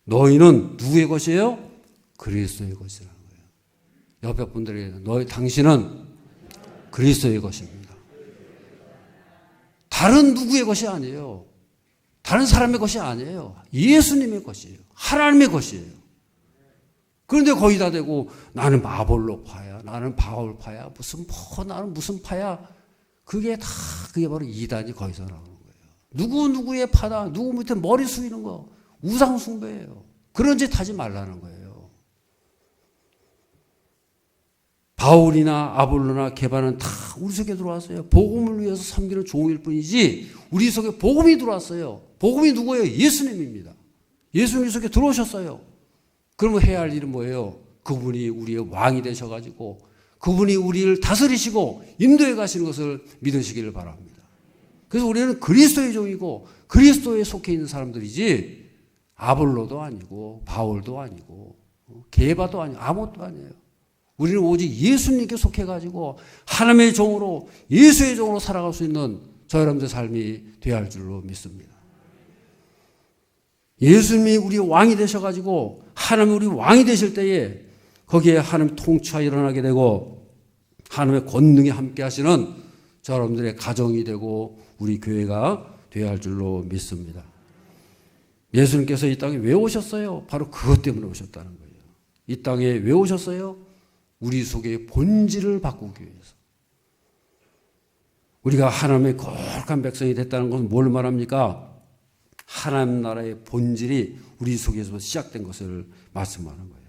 너희는 누구의 것이에요? 그리스도의 것이라는 거예요. 옆에 분들에게 당신은 그리스도의 것입니다. 다른 누구의 것이 아니에요. 다른 사람의 것이 아니에요. 예수님의 것이에요. 하나님의 것이에요. 그런데 거기다 대고 나는 아볼로파야, 나는 바울파야, 나는 무슨 파야. 그게 바로 이단이 거기서 나오는 거예요. 누구의 파다, 누구 밑에 머리 숙이는 거, 우상숭배예요. 그런 짓 하지 말라는 거예요. 바울이나 아볼로나 게바는 다 우리 속에 들어왔어요. 복음을 위해서 섬기는 종일 뿐이지 우리 속에 복음이 들어왔어요. 복음이 누구예요? 예수님입니다. 예수님 우리 속에 들어오셨어요. 그러면 해야 할 일은 뭐예요? 그분이 우리의 왕이 되셔가지고 그분이 우리를 다스리시고 인도해 가시는 것을 믿으시기를 바랍니다. 그래서 우리는 그리스도의 종이고 그리스도에 속해 있는 사람들이지 아볼로도 아니고 바울도 아니고 게바도 아니고 아무것도 아니에요. 우리는 오직 예수님께 속해가지고 하나님의 종으로 예수의 종으로 살아갈 수 있는 저 여러분들 삶이 되어야 할 줄로 믿습니다. 예수님이 우리 왕이 되셔가지고 하나님이 우리 왕이 되실 때에 거기에 하나님 통치가 일어나게 되고 하나님의 권능이 함께 하시는 저 여러분들의 가정이 되고 우리 교회가 되어야 할 줄로 믿습니다. 예수님께서 이 땅에 왜 오셨어요? 바로 그것 때문에 오셨다는 거예요. 이 땅에 왜 오셨어요? 우리 속의 본질을 바꾸기 위해서. 우리가 하나님의 거룩한 백성이 됐다는 것은 뭘 말합니까? 하나님 나라의 본질이 우리 속에서 시작된 것을 말씀하는 거예요.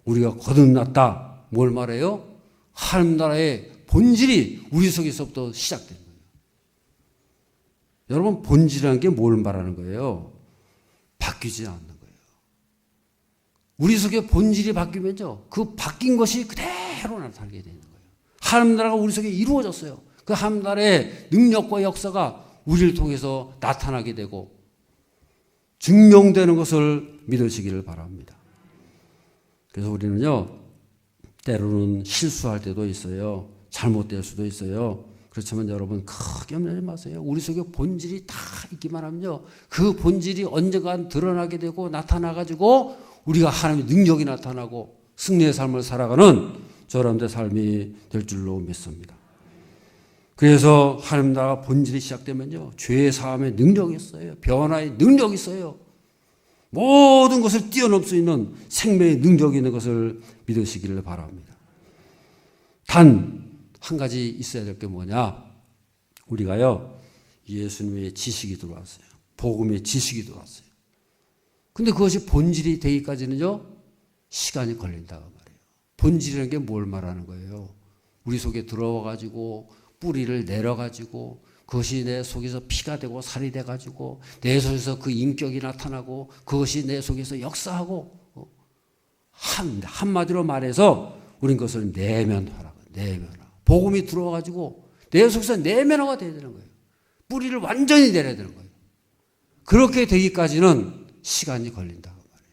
우리가 거듭났다. 뭘 말해요? 하나님 나라의 본질이 우리 속에서부터 시작된 거예요. 여러분, 본질이라는 게 뭘 말하는 거예요? 바뀌지 않는 거예요. 우리 속에 본질이 바뀌면요, 그 바뀐 것이 그대로 나타나게 되는 거예요. 하나님 나라가 우리 속에 이루어졌어요. 그 하나님 나라의 능력과 역사가 우리를 통해서 나타나게 되고 증명되는 것을 믿으시기를 바랍니다. 그래서 우리는요, 때로는 실수할 때도 있어요. 잘못될 수도 있어요. 그렇지만 여러분 크게 염려하지 마세요. 우리 속에 본질이 다 있기만 하면요, 그 본질이 언젠간 드러나게 되고 나타나가지고 우리가 하나님의 능력이 나타나고 승리의 삶을 살아가는 저 여러분들의 삶이 될 줄로 믿습니다. 그래서 하나님 나라 본질이 시작되면요, 죄의 사함의 능력이 있어요. 변화의 능력이 있어요. 모든 것을 뛰어넘을 수 있는 생명의 능력이 있는 것을 믿으시기를 바랍니다. 단 한 가지 있어야 될 게 뭐냐? 우리가요, 예수님의 지식이 들어왔어요. 복음의 지식이 들어왔어요. 근데 그것이 본질이 되기까지는요, 시간이 걸린다고 말해요. 본질이라는 게 뭘 말하는 거예요? 우리 속에 들어와가지고 뿌리를 내려가지고 그것이 내 속에서 피가 되고 살이 돼가지고 내 속에서 그 인격이 나타나고 그것이 내 속에서 역사하고, 한마디로 말해서 우린 그것을 내면화라고. 내면화. 복음이 들어와가지고 내 속에서 내면화가 돼야 되는 거예요. 뿌리를 완전히 내려야 되는 거예요. 그렇게 되기까지는 시간이 걸린다고 말해요.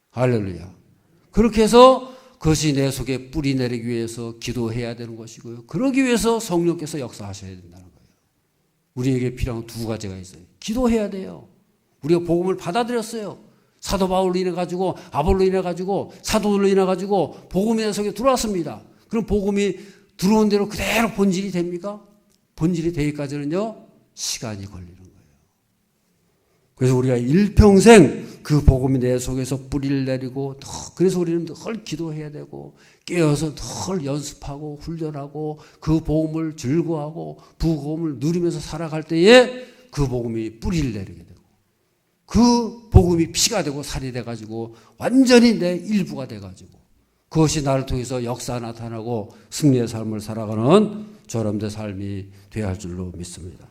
할렐루야. 그렇게 해서 그것이 내 속에 뿌리 내리기 위해서 기도해야 되는 것이고요. 그러기 위해서 성령께서 역사하셔야 된다는 거예요. 우리에게 필요한 두 가지가 있어요. 기도해야 돼요. 우리가 복음을 받아들였어요. 사도 바울로 인해 가지고 아볼로 인해 가지고 사도들로 인해 가지고 복음이 내 속에 들어왔습니다. 그럼 복음이 들어온 대로 그대로 본질이 됩니까? 본질이 되기까지는요, 시간이 걸리는 거예요. 그래서 우리가 일평생 그 복음이 내 속에서 뿌리를 내리고, 그래서 우리는 늘 기도해야 되고 깨어서 늘 연습하고 훈련하고 그 복음을 즐거워하고 복음을 누리면서 살아갈 때에 그 복음이 뿌리를 내리게 되고 그 복음이 피가 되고 살이 돼가지고 완전히 내 일부가 돼가지고 그것이 나를 통해서 역사 나타나고 승리의 삶을 살아가는 저 여러분들의 삶이 되어야 할 줄로 믿습니다.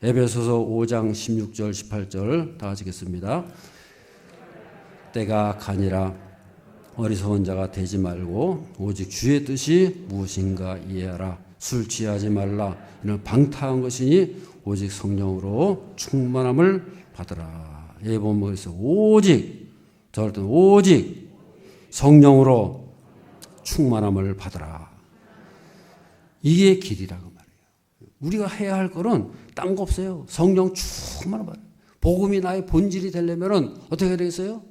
에베소서 5장 16절 18절 다 같이 읽겠습니다. 때가 가니라 어리석은 자가 되지 말고 오직 주의 뜻이 무엇인가 이해하라. 술 취하지 말라. 이는 방탕한 것이니 오직 성령으로 충만함을 받으라. 여기 보면 있어. 오직 저럴 때는 오직 성령으로 충만함을 받으라. 이게 길이라고 말이에요. 우리가 해야 할 거는 딴 거 없어요. 성령 충만한 말. 복음이 나의 본질이 되려면은 어떻게 해야 되겠어요?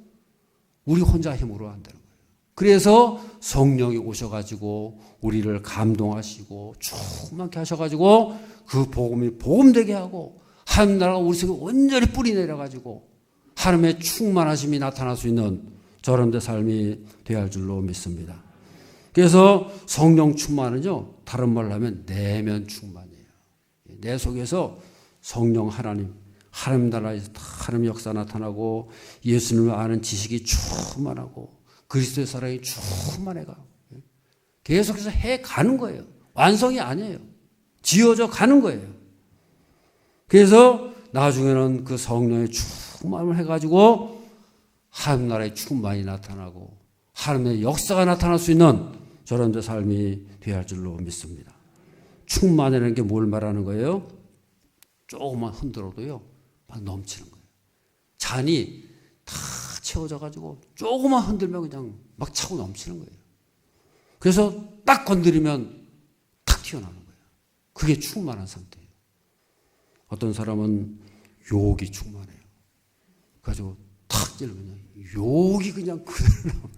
우리 혼자 힘으로 안 되는 거예요. 그래서 성령이 오셔가지고 우리를 감동하시고 충만케 하셔가지고 그 복음이 복음되게 하고 하나님 나라가 우리 속에 온전히 뿌리 내려가지고 하나님의 충만하심이 나타날 수 있는 저런 데 삶이 되어야 할 줄로 믿습니다. 그래서 성령 충만은요, 다른 말로 하면 내면 충만이에요. 내 속에서 성령 하나님 나라에서 하나님 역사 나타나고 예수님을 아는 지식이 충만하고 그리스도의 사랑이 충만해가 계속해서 해 가는 거예요. 완성이 아니에요. 지어져 가는 거예요. 그래서 나중에는 그 성령의 충만을 해가지고 하나님 나라의 충만이 나타나고 하나님의 역사가 나타날 수 있는 저런 데 삶이 되어야 할 줄로 믿습니다. 충만이라는 게 뭘 말하는 거예요? 조금만 흔들어도요, 막 넘치는 거예요. 잔이 다 채워져가지고 조금만 흔들면 그냥 막 차고 넘치는 거예요. 그래서 딱 건드리면 탁 튀어나오는 거예요. 그게 충만한 상태예요. 어떤 사람은 욕이 충만해요. 그래가지고 탁 찌르면 욕이 그냥 그대로 나와요.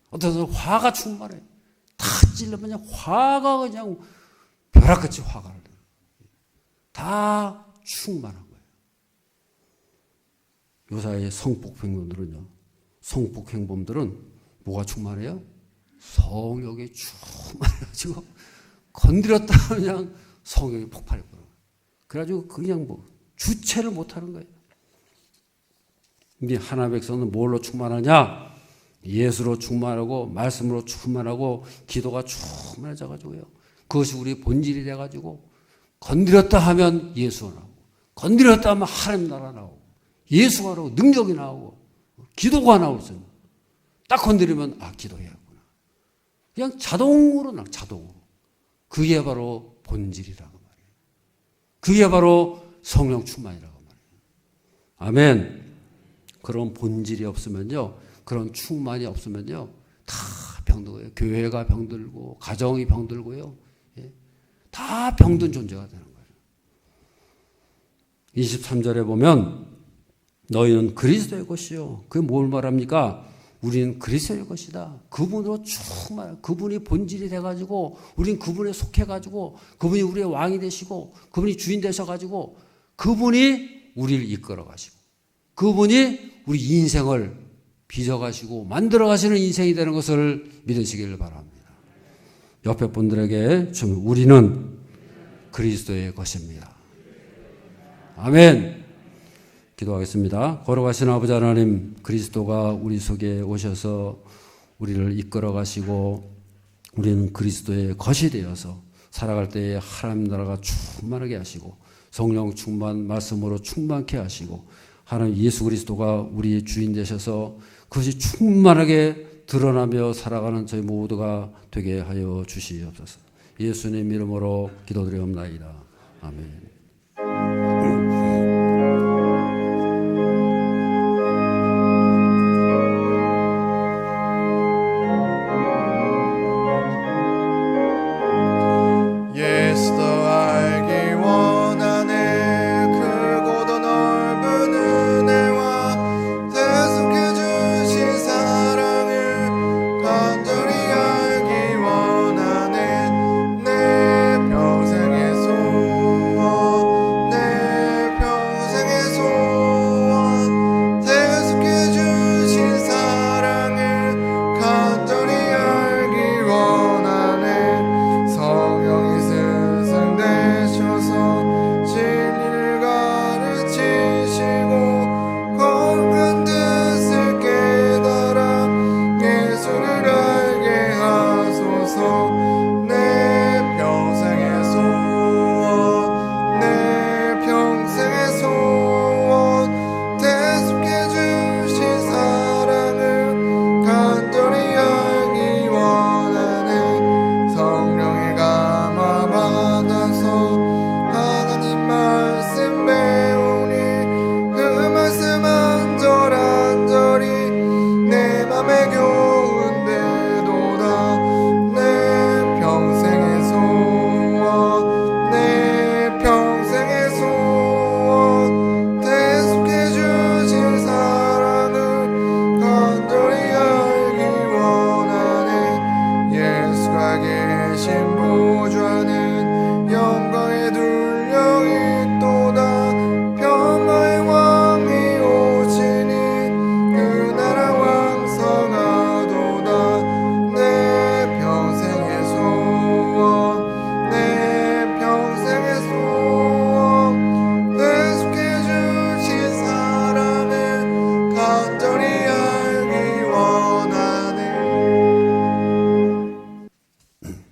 어떤 사람은 화가 충만해요. 탁 찌르면 그냥 화가 그냥 벼락같이 화가 나요. 다 충만한 거예요. 요사이의 성폭행범들은요, 성폭행범들은 뭐가 충만해요? 성욕이 충만해가지고 건드렸다 그냥 성욕이 폭발해버려요. 그래가지고 그냥 뭐 주체를 못하는 거예요. 근데 하나님의 백성은 뭘로 충만하냐? 예수로 충만하고 말씀으로 충만하고 기도가 충만해져가지고요. 그것이 우리 본질이 돼가지고 건드렸다 하면 예수가 나오고 건드렸다 하면 하나님 나라 나오고 예수가 나오고 능력이 나오고 기도가 나오죠. 딱 건드리면 기도해야구나. 그냥 자동으로 나 자동으로. 그게 바로 본질이라고 말이에요. 그게 바로 성령 충만이라고 말이에요. 아멘. 그런 본질이 없으면요, 그런 충만이 없으면요, 다 병들고요. 교회가 병들고 가정이 병들고요. 다 병든 존재가 되는 거예요. 23절에 보면 너희는 그리스도의 것이요. 그게 뭘 말합니까? 우리는 그리스도의 것이다. 그분으로 충만, 그분이 본질이 돼가지고 우리는 그분에 속해가지고 그분이 우리의 왕이 되시고 그분이 주인 되셔가지고 그분이 우리를 이끌어가시고 그분이 우리 인생을 빚어가시고 만들어가시는 인생이 되는 것을 믿으시기를 바랍니다. 옆에 분들에게 좀 우리는 그리스도의 것입니다. 아멘. 기도하겠습니다. 걸어가신 아버지 하나님, 그리스도가 우리 속에 오셔서 우리를 이끌어 가시고 우리는 그리스도의 것이 되어서 살아갈 때에 하나님 나라가 충만하게 하시고 성령 충만, 말씀으로 충만케 하시고 하나님 예수 그리스도가 우리의 주인 되셔서 그것이 충만하게 드러나며 살아가는 저희 모두가 되게 하여 주시옵소서. 예수님 이름으로 기도드리옵나이다. 아멘. 예수도 알기 원하네. 크고도 넓은 은혜와 대속해 주신 사랑을 간절히 알기 원하네. 내 평생의 소원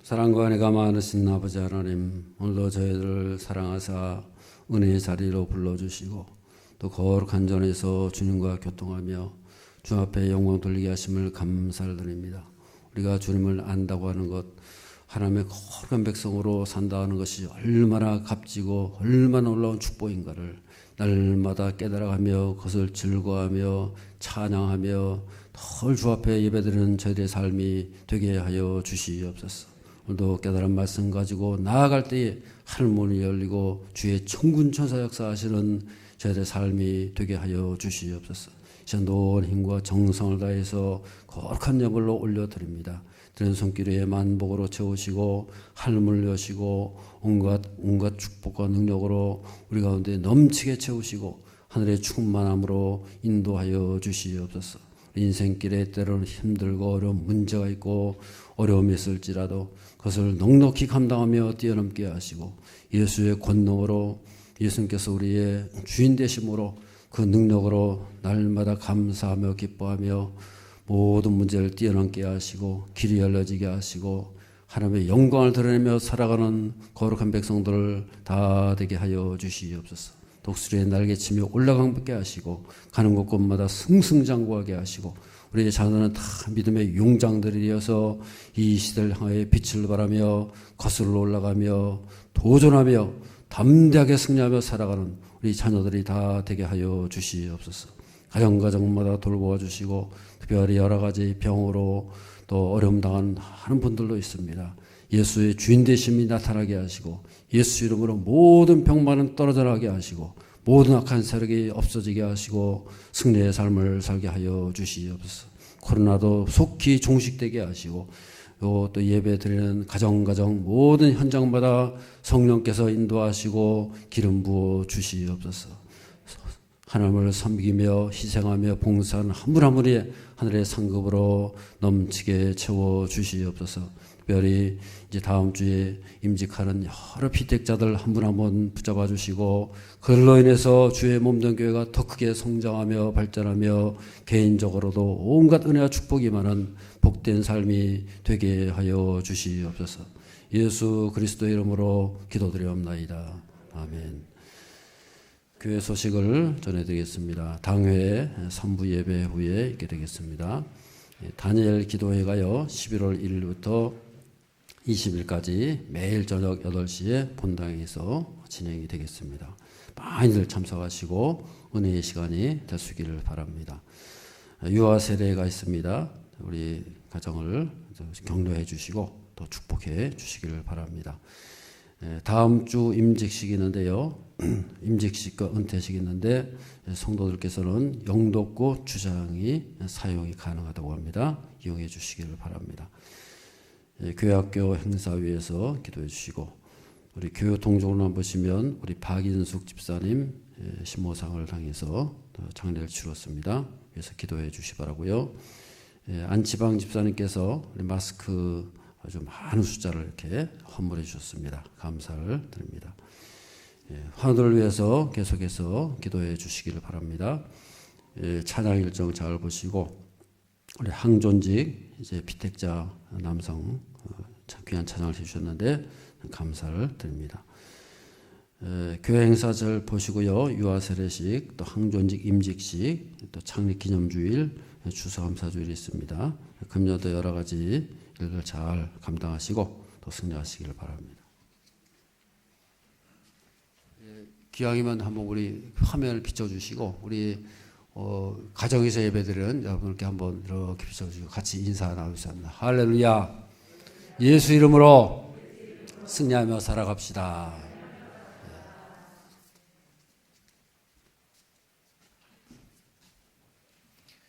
사랑과 은혜가 많으신 아버지 하나님, 오늘도 저희들을 사랑하사 은혜의 자리로 불러주시고 또 거룩한 전에서 주님과 교통하며 주 앞에 영광 돌리게 하심을 감사를 드립니다. 우리가 주님을 안다고 하는 것, 하나님의 거룩한 백성으로 산다 하는 것이 얼마나 값지고 얼마나 놀라운 축복인가를 날마다 깨달아가며 그것을 즐거워하며 찬양하며 늘 주 앞에 예배드리는 저희들의 삶이 되게 하여 주시옵소서. 오늘도 깨달은 말씀 가지고 나아갈 때에 하늘문이 열리고 주의 천군 천사 역사하시는 저희들의 삶이 되게 하여 주시옵소서. 전도원 힘과 정성을 다해서 거룩한 예물로 올려드립니다. 드린 손길 위에 만복으로 채우시고 하늘문을 여시고 온갖 축복과 능력으로 우리 가운데 넘치게 채우시고 하늘의 충만함으로 인도하여 주시옵소서. 인생길에 때로는 힘들고 어려운 문제가 있고 어려움이 있을지라도 그것을 넉넉히 감당하며 뛰어넘게 하시고 예수의 권능으로 예수님께서 우리의 주인 되심으로 그 능력으로 날마다 감사하며 기뻐하며 모든 문제를 뛰어넘게 하시고 길이 열려지게 하시고 하나님의 영광을 드러내며 살아가는 거룩한 백성들을 다 되게 하여 주시옵소서. 독수리의 날개치며 올라가게 하시고 가는 곳곳마다 승승장구하게 하시고 우리의 자녀는 다 믿음의 용장들이어서 이 시대를 향해 빛을 발하며 거슬러 올라가며 도전하며 담대하게 승리하며 살아가는 우리 자녀들이 다 되게 하여 주시옵소서. 가정마다 돌보아 주시고 특별히 여러 가지 병으로 또 어려움 당하는 많은 분들도 있습니다. 예수의 주인 되심이 나타나게 하시고 예수 이름으로 모든 병만은 떨어져 나가게 하시고 모든 악한 세력이 없어지게 하시고 승리의 삶을 살게 하여 주시옵소서. 코로나도 속히 종식되게 하시고 또 예배 드리는 가정 모든 현장마다 성령께서 인도하시고 기름 부어 주시옵소서. 하나님을 섬기며 희생하며 봉사하는 한 분 한 분이 하늘의 상급으로 넘치게 채워 주시옵소서. 특별히 이제 다음 주에 임직하는 여러 피택자들 한 분 한 분 붙잡아 주시고 그걸로 인해서 주의 몸된 교회가 더 크게 성장하며 발전하며 개인적으로도 온갖 은혜와 축복이 많은 복된 삶이 되게 하여 주시옵소서. 예수 그리스도의 이름으로 기도드리옵나이다. 아멘. 교회 소식을 전해드리겠습니다. 당회 3부 예배 후에 있게 되겠습니다. 다니엘 기도회가요 11월 1일부터 20일까지 매일 저녁 8시에 본당에서 진행이 되겠습니다. 많이들 참석하시고 은혜의 시간이 되시기를 바랍니다. 유아 세례가 있습니다. 우리 가정을 격려해 주시고 또 축복해 주시기를 바랍니다. 다음 주 임직식이 있는데요. 임직식과 은퇴식이 있는데 성도들께서는 영덕고 주장이 사용이 가능하다고 합니다. 이용해 주시기를 바랍니다. 교회학교 행사위에서 기도해 주시고 우리 교회 동정으로 보시면 우리 박인숙 집사님 신모상을 당해서 장례를 치렀습니다. 그래서 기도해 주시 바라고요. 안치방 집사님께서 마스크 아주 많은 숫자를 이렇게 헌물해 주셨습니다. 감사를 드립니다. 환우들을 위해서 계속해서 기도해 주시기를 바랍니다. 찬양 일정 잘 보시고 우리 항존직 이제 피택자 남성 귀한 찬양을 해주셨는데 감사를 드립니다. 교회 행사 잘 보시고요. 유아 세례식, 또 항존직 임직식, 또 창립 기념주일, 추수감사주일이 있습니다. 금년도 여러 가지 일을 잘 감당하시고 또 승리하시기를 바랍니다. 기왕이면 한번 우리 화면을 비춰주시고 우리 가정에서 예배드리는 여러분께 한번 이렇게 비춰주시고 같이 인사 나누겠습니다. 할렐루야. 예수 이름으로 승리하며 살아갑시다.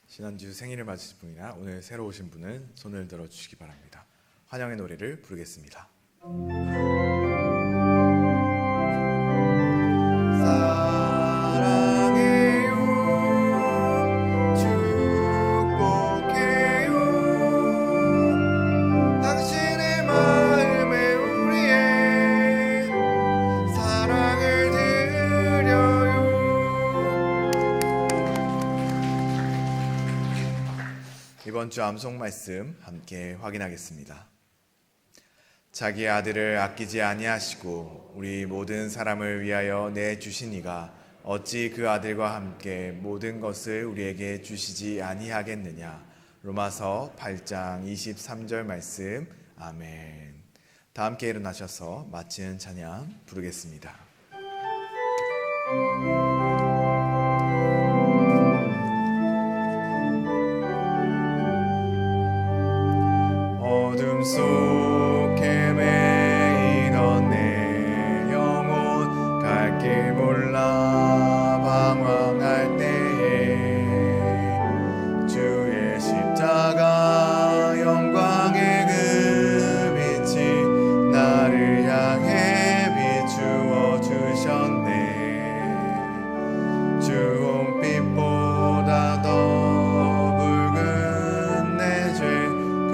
지난주 생일을 맞으신 분이나 오늘 새로 오신 분은 손을 들어주시기 바랍니다. 환영의 노래를 부르겠습니다. 이번 주 암송 말씀 함께 확인하겠습니다. 자기 아들을 아끼지 아니하시고 우리 모든 사람을 위하여 내주시니가 어찌 그 아들과 함께 모든 것을 우리에게 주시지 아니하겠느냐. 로마서 8장 23절 말씀. 아멘. 다 함께 일어나셔서 마치는 찬양 부르겠습니다. 어둠 속 헤매이던 내 영혼 갈 길 몰라 방황할 때에 주의 십자가 영광의 그 빛이 나를 향해 비추어 주셨네. 주홍빛보다 더 붉은 내 죄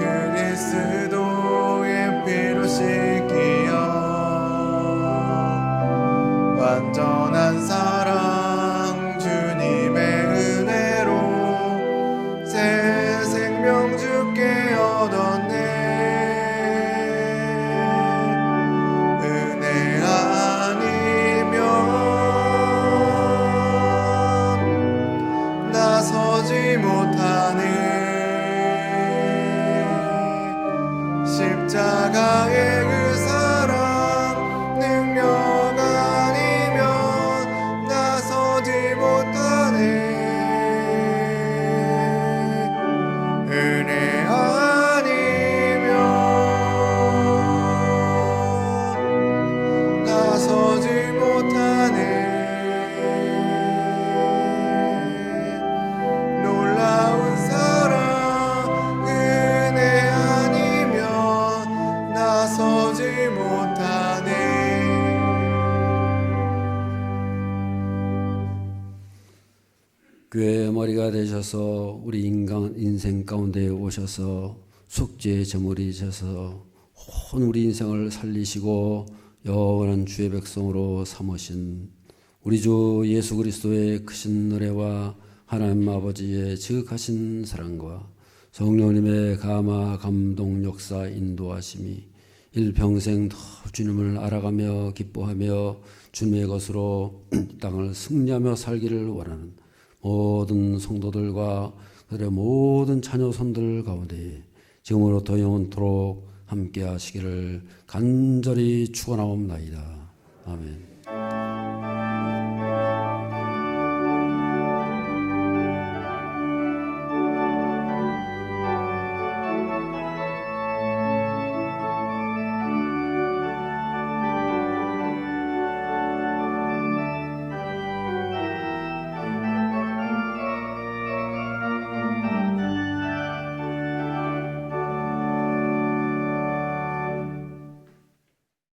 그리스도의 피로 씻기어 완전한 사랑 주님의 은혜로 새 생명 주께 얻었네. 은혜 아니면 나서지 못하네. 십자가의 그 사랑 능력 아니면 나서지 못하네. 은혜 아니면 나서지 못하네. 놀라운 사랑 은혜 아니면 나서지 못하네. 교회의 머리가 되셔서 우리 인생 가운데 오셔서 속죄의 제물이 되셔서 온 우리 인생을 살리시고 영원한 주의 백성으로 삼으신 우리 주 예수 그리스도의 크신 은혜와 하나님 아버지의 지극하신 사랑과 성령님의 감화 감동 역사 인도하심이 일평생 더 주님을 알아가며 기뻐하며 주님의 것으로 이 땅을 승리하며 살기를 원하는 모든 성도들과 그들의 모든 자녀손들 가운데 지금으로부터 영원토록 함께 하시기를 간절히 축원하옵나이다. 아멘.